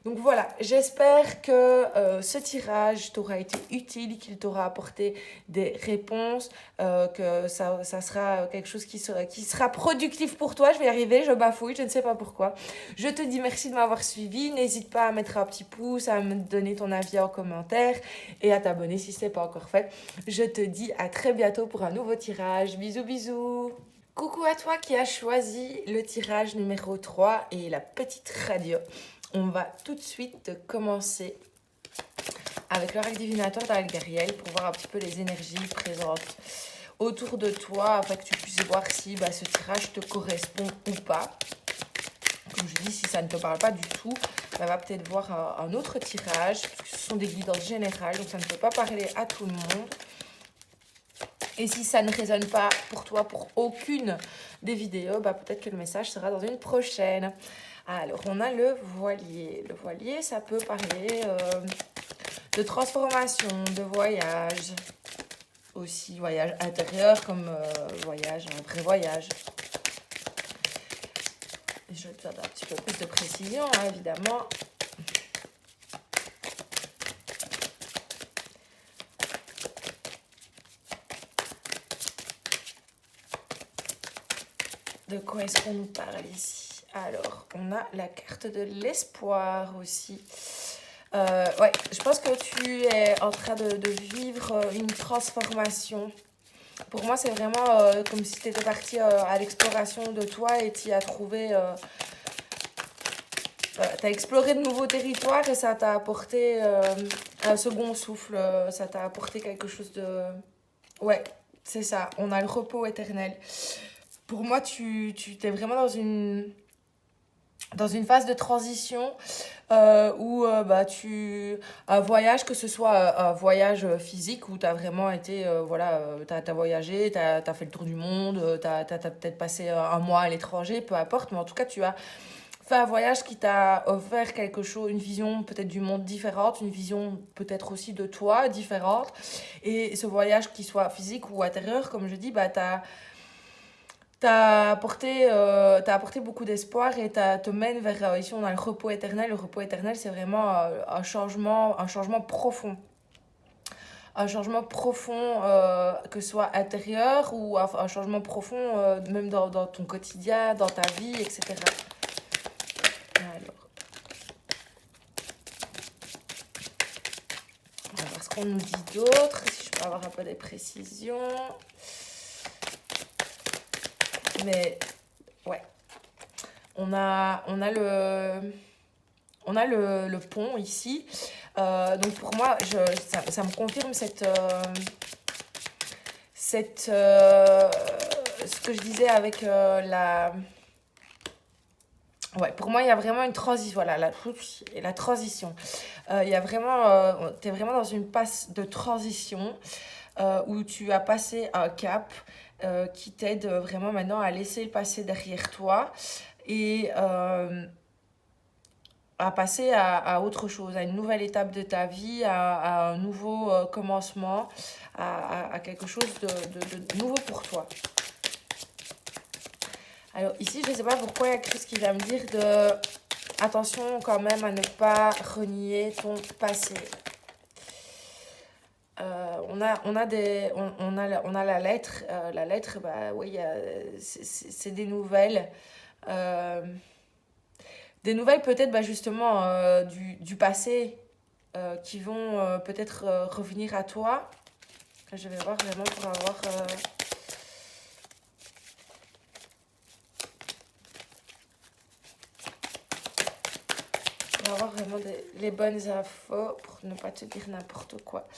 Donc voilà, j'espère que ce tirage t'aura été utile, qu'il t'aura apporté des réponses, que ça sera quelque chose qui sera productif pour toi. Je vais y arriver, je bafouille, je ne sais pas pourquoi. Je te dis merci de m'avoir suivi. N'hésite pas à mettre un petit pouce, à me donner ton avis en commentaire et à t'abonner si ce n'est pas encore fait. Je te dis à très bientôt pour un nouveau tirage. Bisous, bisous. Coucou à toi qui as choisi le tirage numéro 3 et la petite radio. On va tout de suite commencer avec l'oracle divinateur d'Algariel pour voir un petit peu les énergies présentes autour de toi afin que tu puisses voir si ce tirage te correspond ou pas. Comme je dis, si ça ne te parle pas du tout, on va peut-être voir un autre tirage. Parce que ce sont des guidances générales, donc ça ne peut pas parler à tout le monde. Et si ça ne résonne pas pour toi, pour aucune des vidéos, peut-être que le message sera dans une prochaine. Alors, on a le voilier. Le voilier, ça peut parler de transformation, de voyage. Aussi, voyage intérieur comme voyage, un vrai voyage. Je te donne un petit peu plus de précision, hein, évidemment. De quoi est-ce qu'on nous parle ici? Alors, on a la carte de l'espoir aussi. Je pense que tu es en train de vivre une transformation. Pour moi, c'est vraiment comme si tu étais partie à l'exploration de toi et tu as trouvé... tu as exploré de nouveaux territoires et ça t'a apporté un second souffle. Ça t'a apporté quelque chose de... Ouais, c'est ça. On a le repos éternel. Pour moi, tu t'es vraiment dans une phase de transition où un voyage, que ce soit un voyage physique où tu as vraiment été, t'as voyagé, t'as fait le tour du monde, t'as peut-être passé un mois à l'étranger, peu importe, mais en tout cas, tu as fait un voyage qui t'a offert quelque chose, une vision peut-être du monde différente, une vision peut-être aussi de toi différente. Et ce voyage, qu'il soit physique ou intérieur, comme je dis, t'as apporté beaucoup d'espoir et te mène vers... ici, on a le repos éternel. Le repos éternel, c'est vraiment un changement profond. Un changement profond, que ce soit intérieur ou un changement profond, même dans ton quotidien, dans ta vie, etc. Alors, on va voir ce qu'on nous dit d'autre, si je peux avoir un peu des précisions. Mais ouais, on a le pont ici. Donc pour moi, ça me confirme ce que je disais avec Ouais, pour moi, il y a vraiment une transition. Voilà, la transition. Il y a vraiment, tu es vraiment dans une passe de transition où tu as passé un cap qui t'aide vraiment maintenant à laisser le passé derrière toi et à passer à autre chose, à une nouvelle étape de ta vie, à un nouveau commencement, à quelque chose de nouveau pour toi. Alors ici, je ne sais pas pourquoi il y a quelque chose qui va me dire de... Attention quand même à ne pas renier ton passé. On a la lettre. La lettre, bah oui, c'est des nouvelles. Euh, des nouvelles peut-être bah, justement du passé qui vont peut-être revenir à toi. Je vais voir vraiment pour avoir... pour avoir vraiment les bonnes infos pour ne pas te dire n'importe quoi.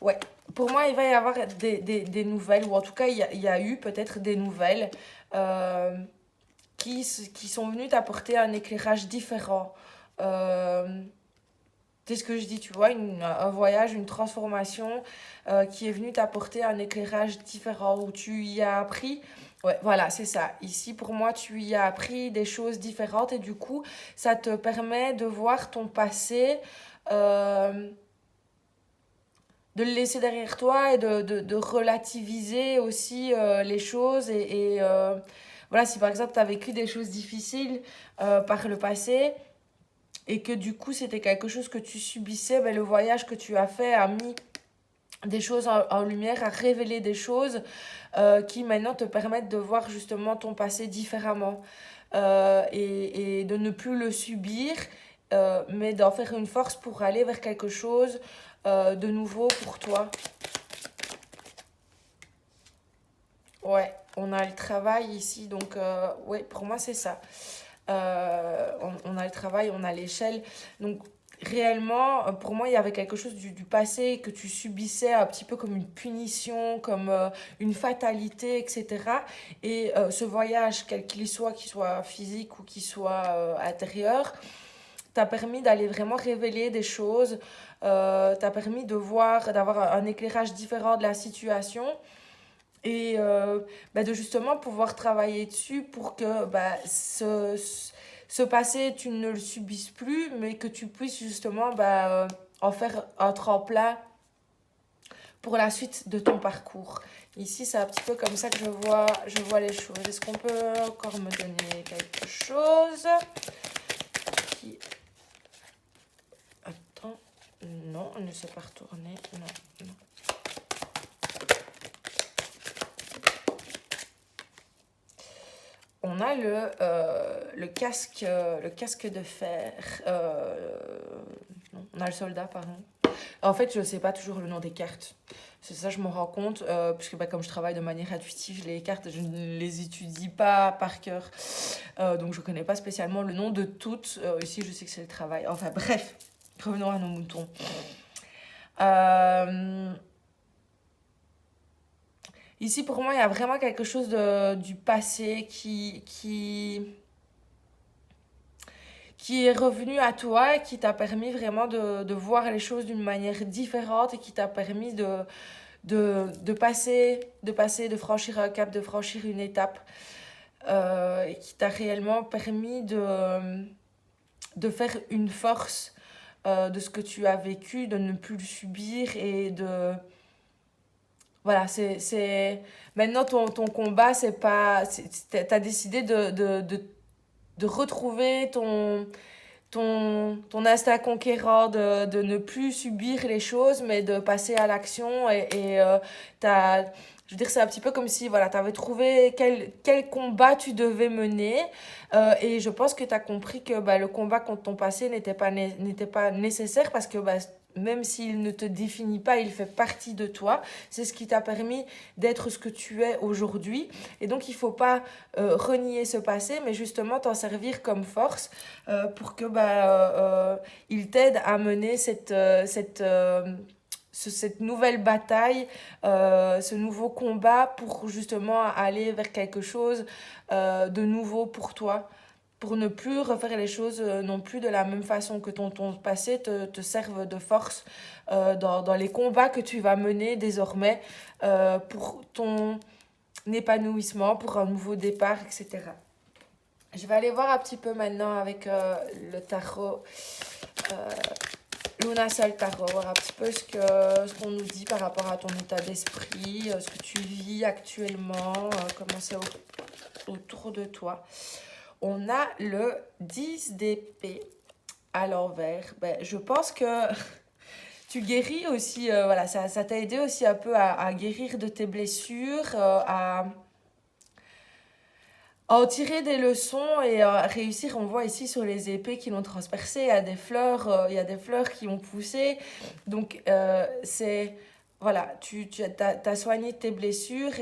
Ouais, pour moi, il va y avoir des nouvelles, ou en tout cas, il y a eu peut-être des nouvelles euh, qui sont venues t'apporter un éclairage différent. Euh, c'est ce que je dis, tu vois, un voyage, une transformation qui est venue t'apporter un éclairage différent, où tu y as appris. Ouais, voilà, c'est ça. Ici, pour moi, tu y as appris des choses différentes et du coup, ça te permet de voir ton passé. euh, de le laisser derrière toi et de relativiser aussi les choses. Voilà, si par exemple tu as vécu des choses difficiles par le passé et que du coup c'était quelque chose que tu subissais, ben, le voyage que tu as fait a mis des choses en lumière, a révélé des choses qui maintenant te permettent de voir justement ton passé différemment et de ne plus le subir, mais d'en faire une force pour aller vers quelque chose de nouveau pour toi. Ouais, on a le travail ici, donc ouais, pour moi c'est ça. On a le travail, on a l'échelle. Donc réellement, pour moi, il y avait quelque chose du passé que tu subissais un petit peu comme une punition, comme une fatalité, etc. Et ce voyage, quel qu'il soit physique ou qu'il soit intérieur, t'a permis d'aller vraiment révéler des choses, t'a permis de voir, d'avoir un éclairage différent de la situation et bah, de justement pouvoir travailler dessus pour que bah, ce passé, tu ne le subisses plus, mais que tu puisses justement bah, en faire un tremplin pour la suite de ton parcours. Ici, c'est un petit peu comme ça que je vois les choses. Est-ce qu'on peut encore me donner quelque chose qui... Attends, non, on ne s'est pas retourné. Non, non. On a le casque de fer. Non, on a le soldat, pardon. En fait, je ne sais pas toujours le nom des cartes. C'est ça, je m'en rends compte, puisque bah, comme je travaille de manière intuitive, les cartes, je ne les étudie pas par cœur. Donc, je ne connais pas spécialement le nom de toutes. Ici, je sais que c'est le travail. Enfin, bref, revenons à nos moutons. Ici, pour moi, il y a vraiment quelque chose du passé qui est revenu à toi et qui t'a permis vraiment de voir les choses d'une manière différente et qui t'a permis de franchir un cap, de franchir une étape et qui t'a réellement permis de faire une force de ce que tu as vécu, de ne plus le subir et de... Voilà, Maintenant, ton combat, c'est pas... T'as décidé de retrouver ton instinct conquérant, de ne plus subir les choses, mais de passer à l'action. Je veux dire, c'est un petit peu comme si voilà, tu avais trouvé quel combat tu devais mener. Et je pense que tu as compris que bah, le combat contre ton passé n'était pas nécessaire parce que bah, même s'il ne te définit pas, il fait partie de toi. C'est ce qui t'a permis d'être ce que tu es aujourd'hui. Et donc, il ne faut pas renier ce passé, mais justement t'en servir comme force pour que il t'aide à mener cette nouvelle bataille, ce nouveau combat pour justement aller vers quelque chose de nouveau pour toi, pour ne plus refaire les choses non plus de la même façon, que ton passé te serve de force dans les combats que tu vas mener désormais pour ton épanouissement, pour un nouveau départ, etc. Je vais aller voir un petit peu maintenant avec le tarot Luna Sol Tarot, voir un petit peu ce qu'on nous dit par rapport à ton état d'esprit, ce que tu vis actuellement, comment c'est autour de toi. On a le 10 d'épée à l'envers. Ben, je pense que tu guéris aussi, voilà, ça t'a aidé aussi un peu à guérir de tes blessures, à en tirer des leçons et réussir. On voit ici sur les épées qui l'ont transpercé, il y a des fleurs qui ont poussé. Donc, c'est, voilà, tu as soigné tes blessures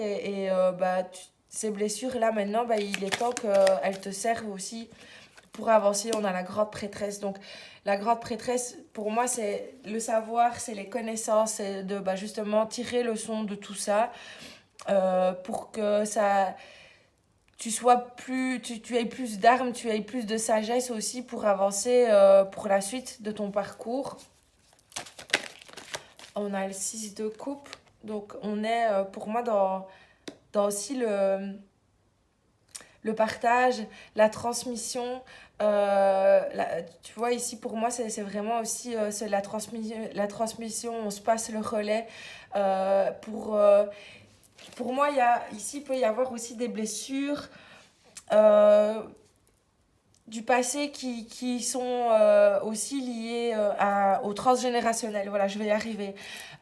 ces blessures-là, maintenant, bah, il est temps qu'elles te servent aussi pour avancer. On a la grande prêtresse. Donc, la grande prêtresse, pour moi, c'est le savoir, c'est les connaissances, c'est de justement tirer leçon de tout ça pour que ça tu sois tu aies plus d'armes, tu aies plus de sagesse aussi pour avancer pour la suite de ton parcours. On a le 6 de coupe, donc on est pour moi dans aussi le partage, la transmission. Tu vois, ici pour moi, c'est vraiment aussi c'est la transmission, on se passe le relais pour moi, ici, il peut y avoir aussi des blessures euh, du passé qui sont aussi liées au transgénérationnel. Voilà, je vais y arriver.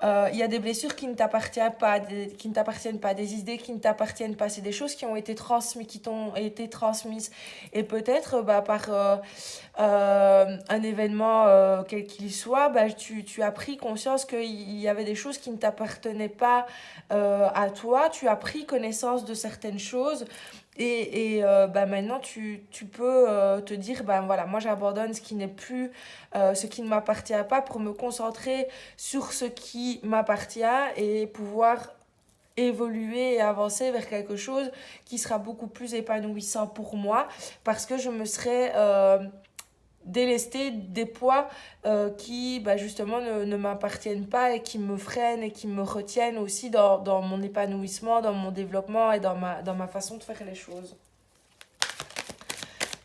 Il y a des blessures qui ne t'appartiennent pas, des idées qui ne t'appartiennent pas. C'est des choses qui ont été transmises, qui t'ont été transmises. Et peut-être par un événement quel qu'il soit, tu as pris conscience qu'il y avait des choses qui ne t'appartenaient pas à toi. Tu as pris connaissance de certaines choses. Maintenant, tu peux te dire, voilà, moi j'abandonne ce qui n'est plus, ce qui ne m'appartient pas pour me concentrer sur ce qui m'appartient et pouvoir évoluer et avancer vers quelque chose qui sera beaucoup plus épanouissant pour moi parce que je me serai délester des poids qui justement ne m'appartiennent pas et qui me freinent et qui me retiennent aussi dans mon épanouissement, dans mon développement et dans ma façon de faire les choses.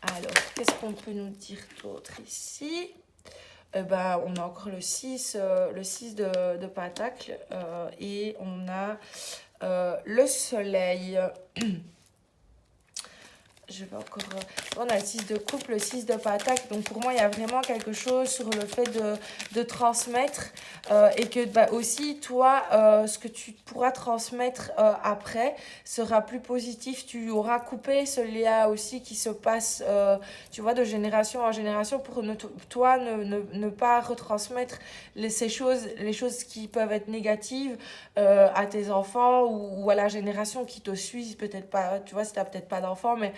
Alors, qu'est-ce qu'on peut nous dire d'autre ici ? On a encore le 6 de Pentacle et on a le soleil. Je vais encore... On a le 6 de coupe, le 6 de pentacle. Donc pour moi, il y a vraiment quelque chose sur le fait de transmettre et que aussi, toi, ce que tu pourras transmettre après sera plus positif. Tu auras coupé ce lien aussi qui se passe, tu vois, de génération en génération pour toi ne pas retransmettre les choses qui peuvent être négatives à tes enfants ou à la génération qui te suit. Peut-être pas, tu vois, si tu n'as peut-être pas d'enfants, mais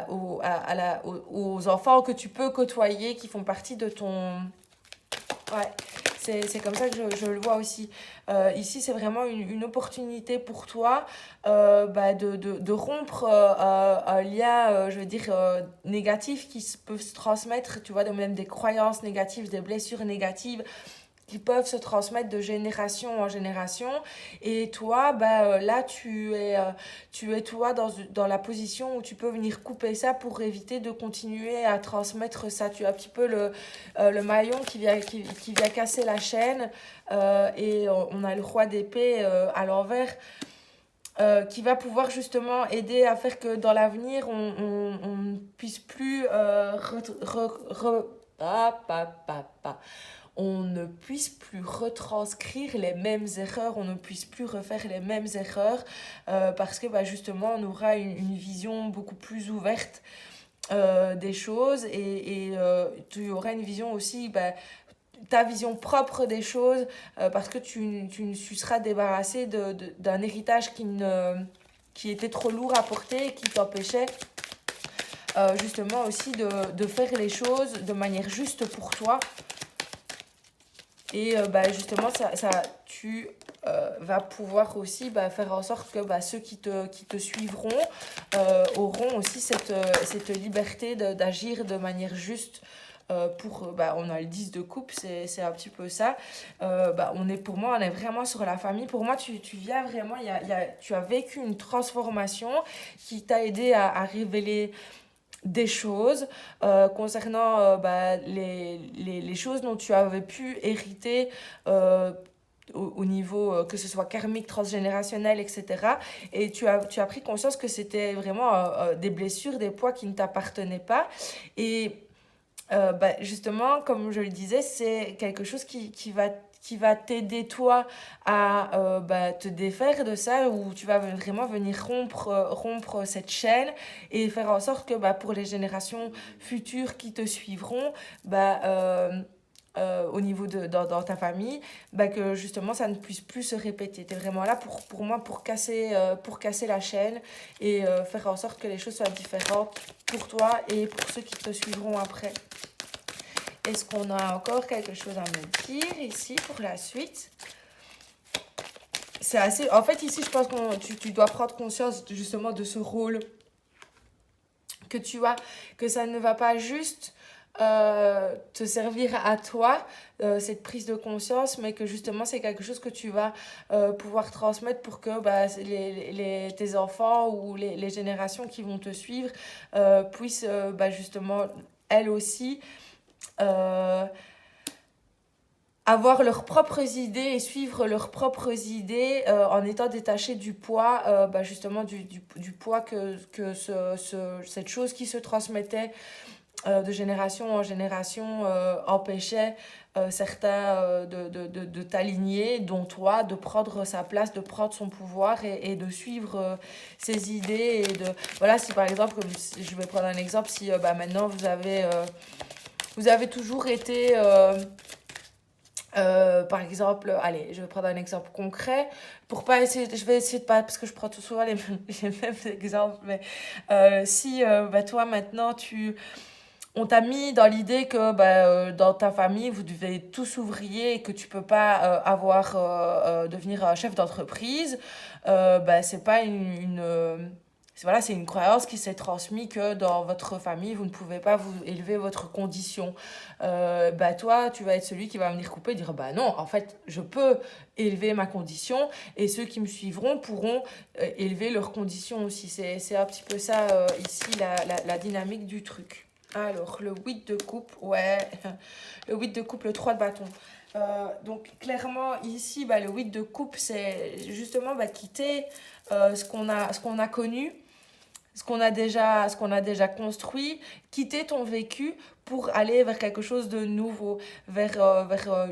aux enfants que tu peux côtoyer, qui font partie de ton... Ouais, c'est comme ça que je le vois aussi. Ici, c'est vraiment une opportunité pour toi de rompre un lien, je veux dire, négatif peut se transmettre, tu vois, même des croyances négatives, des blessures négatives qui peuvent se transmettre de génération en génération. Et toi, là, tu es toi dans la position où tu peux venir couper ça pour éviter de continuer à transmettre ça. Tu as un petit peu le maillon qui vient casser la chaîne. Et on a le roi d'épée à l'envers. Qui va pouvoir justement aider à faire que dans l'avenir, on ne puisse plus on ne puisse plus retranscrire les mêmes erreurs, on ne puisse plus refaire les mêmes erreurs parce que justement on aura une vision beaucoup plus ouverte des choses et tu auras une vision aussi, ta vision propre des choses parce que tu seras débarrassé d'un héritage qui était trop lourd à porter et qui t'empêchait justement aussi de faire les choses de manière juste pour toi. Et justement, tu va pouvoir aussi faire en sorte que ceux qui te suivront auront aussi cette liberté d'agir de manière juste. On a le 10 de coupe, c'est un petit peu ça. Pour moi, on est vraiment sur la famille. Pour moi, tu viens vraiment, tu as vécu une transformation qui t'a aidé à révéler des choses concernant les choses dont tu avais pu hériter au niveau que ce soit karmique, transgénérationnel, etc. Et tu as pris conscience que c'était vraiment des blessures, des poids qui ne t'appartenaient pas. Et justement, comme je le disais, c'est quelque chose qui va t'aider toi à te défaire de ça, où tu vas vraiment venir rompre cette chaîne et faire en sorte que pour les générations futures qui te suivront, au niveau dans ta famille, que justement ça ne puisse plus se répéter. Tu es vraiment là pour moi pour casser la chaîne et faire en sorte que les choses soient différentes pour toi et pour ceux qui te suivront après. Est-ce qu'on a encore quelque chose à me dire ici pour la suite? C'est assez... En fait, ici, je pense que tu dois prendre conscience justement de ce rôle que tu as, que ça ne va pas juste te servir à toi, cette prise de conscience, mais que justement, c'est quelque chose que tu vas pouvoir transmettre pour que tes enfants ou les générations qui vont te suivre puissent justement, elles aussi, avoir leurs propres idées et suivre leurs propres idées en étant détaché du poids, justement du poids que cette chose qui se transmettait de génération en génération empêchait certains de t'aligner, dont toi, de prendre sa place, de prendre son pouvoir et de suivre ses idées. Et voilà, si par exemple, je vais prendre un exemple, si maintenant vous avez toujours été... par exemple, allez, je vais prendre un exemple concret pour pas essayer, je vais essayer de pas, parce que je prends tout souvent les mêmes exemples, mais si toi maintenant on t'a mis dans l'idée que dans ta famille vous devez tous ouvriers et que tu peux pas devenir un chef d'entreprise, c'est pas voilà, c'est une croyance qui s'est transmise que dans votre famille, vous ne pouvez pas vous élever votre condition. Toi, tu vas être celui qui va venir couper et dire non, en fait, je peux élever ma condition et ceux qui me suivront pourront élever leur condition aussi. C'est un petit peu ça ici, la dynamique du truc. Alors, le 8 de coupe, ouais, le 8 de coupe, le 3 de bâton. Donc, clairement, ici, le 8 de coupe, c'est justement quitter ce qu'on a connu, ce qu'on a déjà construit, quitter ton vécu pour aller vers quelque chose de nouveau, vers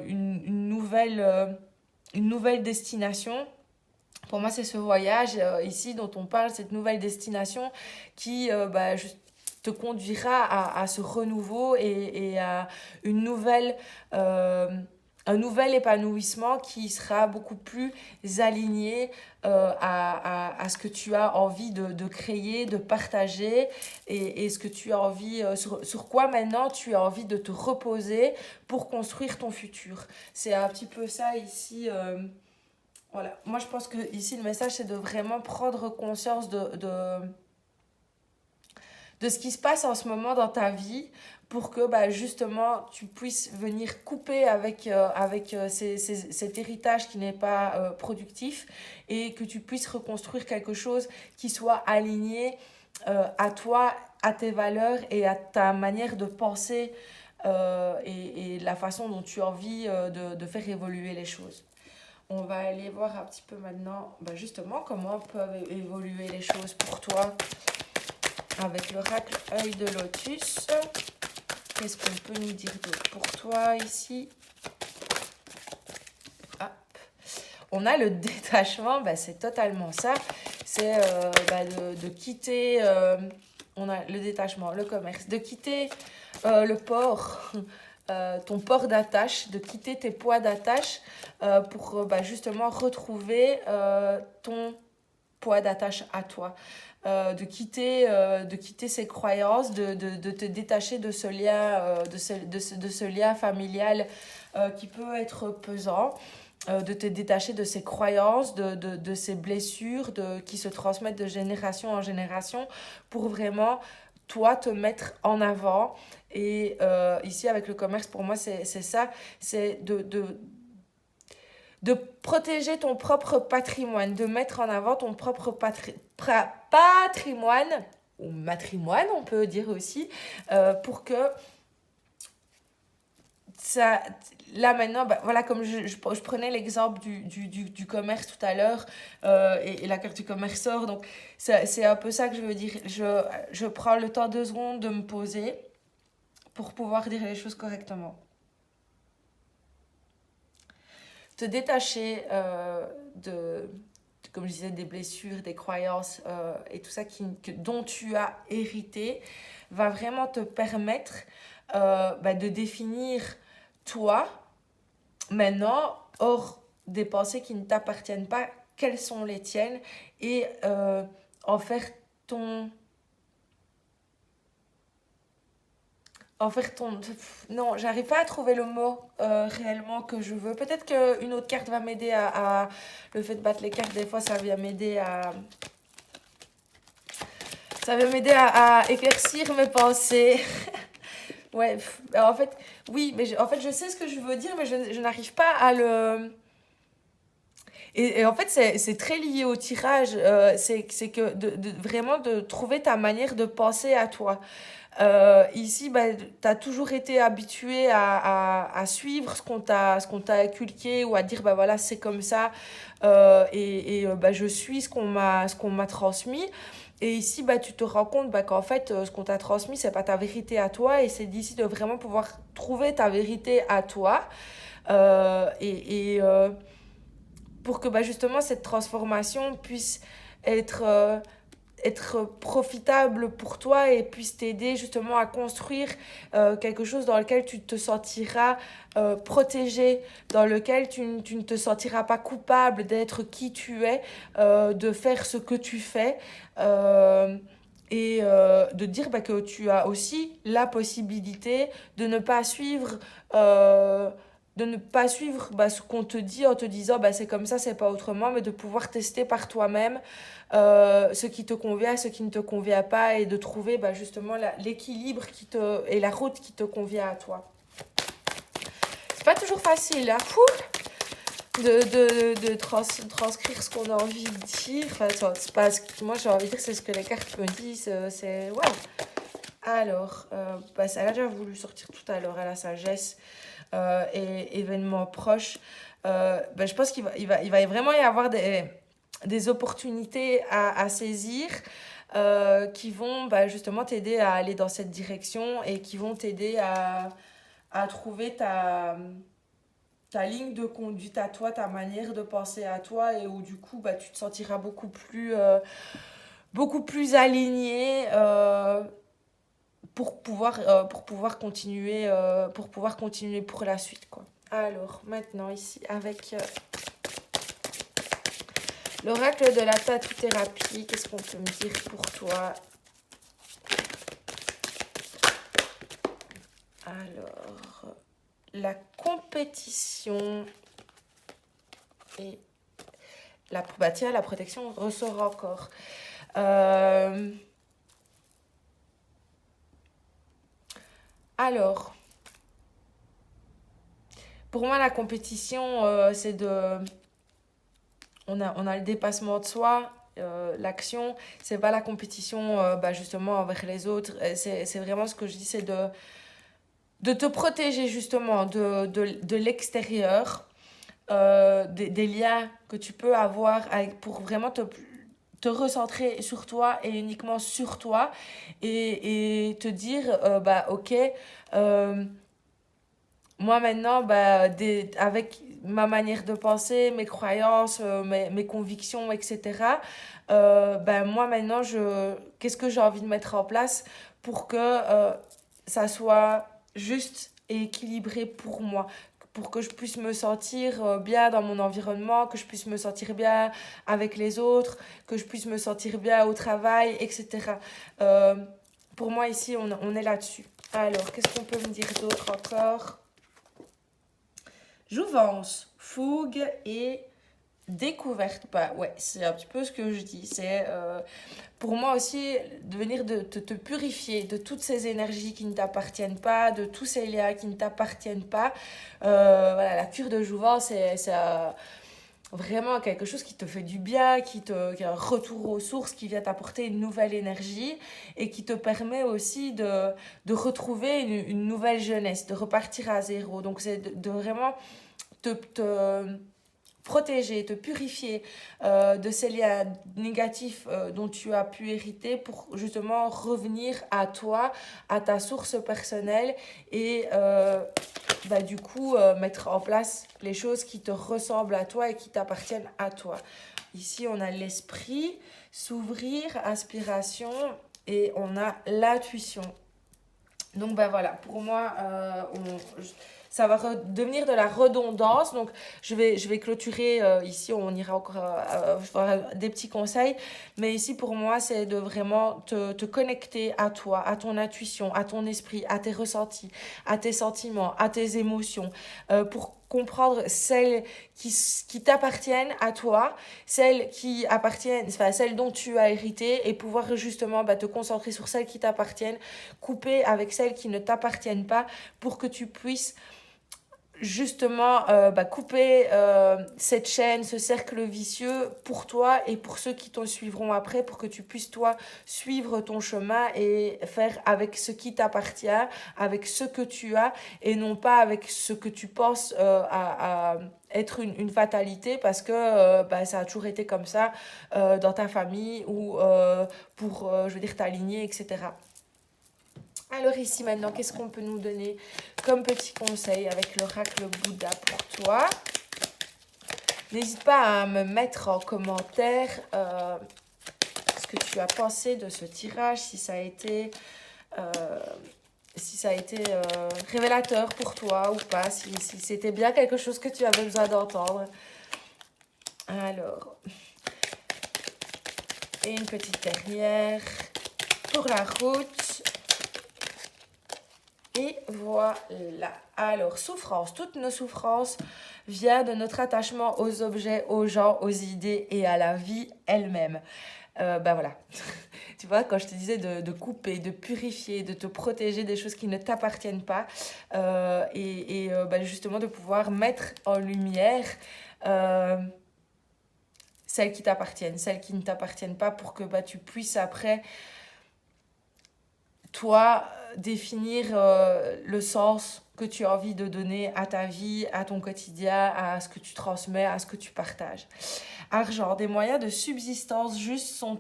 une nouvelle destination. Pour moi, c'est ce voyage ici dont on parle, cette nouvelle destination qui te conduira à ce renouveau et à une nouvelle... un nouvel épanouissement qui sera beaucoup plus aligné à ce que tu as envie de créer, de partager et ce que tu as envie, sur quoi maintenant tu as envie de te reposer pour construire ton futur. C'est un petit peu ça ici. Voilà. Moi, je pense que ici, le message, c'est de vraiment prendre conscience de ce qui se passe en ce moment dans ta vie pour que justement tu puisses venir couper avec cet héritage qui n'est pas productif et que tu puisses reconstruire quelque chose qui soit aligné à toi, à tes valeurs et à ta manière de penser et la façon dont tu as envie de faire évoluer les choses. On va aller voir un petit peu maintenant justement comment peuvent évoluer les choses pour toi avec l'oracle œil de lotus. Qu'est-ce qu'on peut nous dire d'autre pour toi ici? Hop. On a le détachement, c'est totalement ça. C'est de quitter, on a le détachement, le commerce, de quitter le port, ton port d'attache, de quitter tes poids d'attache pour justement retrouver ton poids d'attache à toi. De quitter ces croyances, de te détacher de ce lien, de ce lien familial qui peut être pesant de te détacher de ces croyances, de ces blessures qui se transmettent de génération en génération pour vraiment, toi, te mettre en avant. Et ici, avec le commerce, pour moi, c'est ça, c'est de protéger ton propre patrimoine, de mettre en avant ton propre patrimoine, ou matrimoine, on peut dire aussi, pour que ça, là maintenant, bah, voilà, comme je prenais l'exemple du commerce tout à l'heure, et la carte du commerce sort, donc c'est un peu ça que je veux dire. Je prends le temps 2 secondes de me poser pour pouvoir dire les choses correctement. Te détacher comme je disais, des blessures, des croyances et tout ça dont tu as hérité, va vraiment te permettre de définir toi, maintenant, hors des pensées qui ne t'appartiennent pas, quelles sont les tiennes, et en faire ton... Non, j'arrive pas à trouver le mot réellement que je veux. Peut-être qu'une autre carte va m'aider Le fait de battre les cartes, des fois, ça vient m'aider à éclaircir mes pensées. Ouais, en fait, oui, mais en fait, je sais ce que je veux dire, mais je n'arrive pas à le... Et en fait, c'est très lié au tirage. C'est que vraiment de trouver ta manière de penser à toi. Ici, bah, tu as toujours été habitué à suivre ce qu'on t'a inculqué ou à dire, bah voilà, c'est comme ça. Bah, je suis ce qu'on m'a transmis. Et ici, bah, tu te rends compte bah, qu'en fait, ce qu'on t'a transmis, c'est pas ta vérité à toi. Et c'est d'ici de vraiment pouvoir trouver ta vérité à toi. Euh, et, et, euh, pour que bah, justement cette transformation puisse être, être profitable pour toi et puisse t'aider justement à construire quelque chose dans lequel tu te sentiras protégé, dans lequel tu ne te sentiras pas coupable d'être qui tu es, de faire ce que tu fais. De dire bah, que tu as aussi la possibilité de ne pas suivre bah, ce qu'on te dit en te disant bah, c'est comme ça, c'est pas autrement, mais de pouvoir tester par toi-même ce qui te convient, ce qui ne te convient pas, et de trouver bah, justement l'équilibre et la route qui te convient à toi. C'est pas toujours facile, hein, transcrire ce qu'on a envie de dire. Enfin, c'est pas moi j'ai envie de dire c'est ce que les cartes me disent. C'est ouais. Alors, bah, ça a déjà voulu sortir tout à l'heure à la sagesse et événements proches. Bah, je pense il va vraiment y avoir des opportunités à saisir qui vont bah, justement t'aider à aller dans cette direction et qui vont t'aider à trouver ta ligne de conduite à toi, ta manière de penser à toi, et où du coup bah, tu te sentiras beaucoup plus aligné pour pouvoir continuer pour la suite, quoi. Alors maintenant ici avec l'oracle de la tatou-thérapie, qu'est-ce qu'on peut me dire pour toi? Alors, la compétition et la protection ressort encore. Alors, pour moi, la compétition, c'est on a le dépassement de soi, l'action, c'est pas la compétition bah, justement envers les autres. C'est vraiment ce que je dis, c'est de te protéger justement de l'extérieur, des liens que tu peux avoir pour vraiment te recentrer sur toi et uniquement sur toi, et te dire bah ok, moi maintenant bah, avec ma manière de penser, mes croyances, mes convictions, etc. Bah, moi maintenant qu'est-ce que j'ai envie de mettre en place pour que ça soit juste et équilibré pour moi, pour que je puisse me sentir bien dans mon environnement, que je puisse me sentir bien avec les autres, que je puisse me sentir bien au travail, etc. Euh, pour moi, ici, on est là-dessus. Alors, qu'est-ce qu'on peut me dire d'autre encore? Jouvence. fougue et découverte. Bah ouais, c'est un petit peu ce que je dis. C'est pour moi aussi de venir de te purifier de toutes ces énergies qui ne t'appartiennent pas, de tous ces liens qui ne t'appartiennent pas. Voilà, la cure de jouvence, c'est vraiment quelque chose qui te fait du bien, qui a un retour aux sources, qui vient t'apporter une nouvelle énergie et qui te permet aussi de retrouver une nouvelle jeunesse, de repartir à zéro. Donc c'est de vraiment te protéger, te purifier de ces liens négatifs dont tu as pu hériter pour justement revenir à toi, à ta source personnelle et du coup mettre en place les choses qui te ressemblent à toi et qui t'appartiennent à toi. Ici, on a l'esprit, s'ouvrir, aspiration et on a l'intuition. Donc voilà, pour moi, ça va devenir de la redondance. Donc je vais clôturer ici, on ira encore des petits conseils. Mais ici, pour moi, c'est de vraiment te connecter à toi, à ton intuition, à ton esprit, à tes ressentis, à tes sentiments, à tes émotions, pour comprendre celles qui t'appartiennent à toi, celles qui appartiennent, enfin celles dont tu as hérité et pouvoir justement te concentrer sur celles qui t'appartiennent, couper avec celles qui ne t'appartiennent pas pour que tu puisses justement couper cette chaîne, ce cercle vicieux pour toi et pour ceux qui t'en suivront après, pour que tu puisses toi suivre ton chemin et faire avec ce qui t'appartient, avec ce que tu as et non pas avec ce que tu penses à être une fatalité parce que ça a toujours été comme ça dans ta famille ou pour je veux dire ta lignée, etc. Alors ici maintenant, qu'est-ce qu'on peut nous donner comme petit conseil avec l'oracle Bouddha pour toi? N'hésite pas à me mettre en commentaire ce que tu as pensé de ce tirage, si ça a été révélateur pour toi ou pas, si c'était bien quelque chose que tu avais besoin d'entendre. Alors, et une petite dernière pour la route. Et voilà. Alors, souffrance. Toutes nos souffrances viennent de notre attachement aux objets, aux gens, aux idées et à la vie elle-même. Voilà. Tu vois, quand je te disais de couper, de purifier, de te protéger des choses qui ne t'appartiennent pas justement de pouvoir mettre en lumière celles qui t'appartiennent, celles qui ne t'appartiennent pas pour que tu puisses après toi définir le sens que tu as envie de donner à ta vie, à ton quotidien, à ce que tu transmets, à ce que tu partages. Argent, des moyens de subsistance justes sont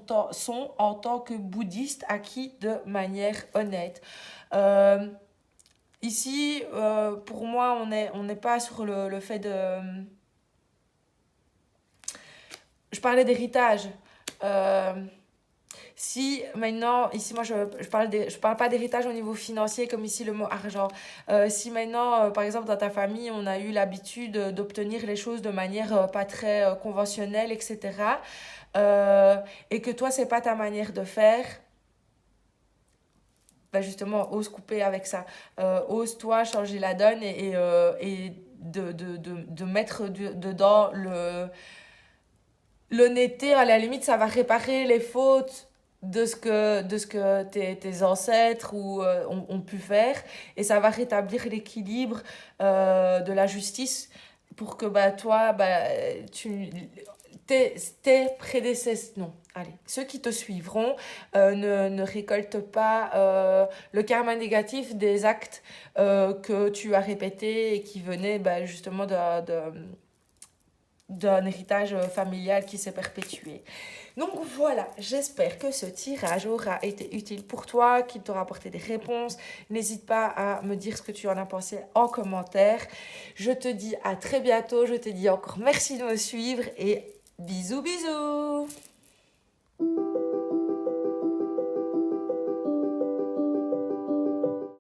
en tant que bouddhiste acquis de manière honnête. Ici, pour moi, on n'est pas sur le fait de... Je parlais d'héritage. Si maintenant, ici moi je parle pas d'héritage au niveau financier comme ici le mot argent. Si maintenant, par exemple dans ta famille, on a eu l'habitude d'obtenir les choses de manière pas très conventionnelle, etc. Et que toi, c'est pas ta manière de faire, justement, ose couper avec ça. Ose toi changer la donne et de mettre dedans l'honnêteté. À la limite, ça va réparer les fautes de ce que tes ancêtres ont pu faire et ça va rétablir l'équilibre de la justice pour que toi tes prédécesseurs, non, allez, ceux qui te suivront ne récoltent pas le karma négatif des actes que tu as répétés et qui venaient justement d'un héritage familial qui s'est perpétué. Donc voilà, j'espère que ce tirage aura été utile pour toi, qu'il t'aura apporté des réponses. N'hésite pas à me dire ce que tu en as pensé en commentaire. Je te dis à très bientôt, je te dis encore merci de me suivre et bisous bisous.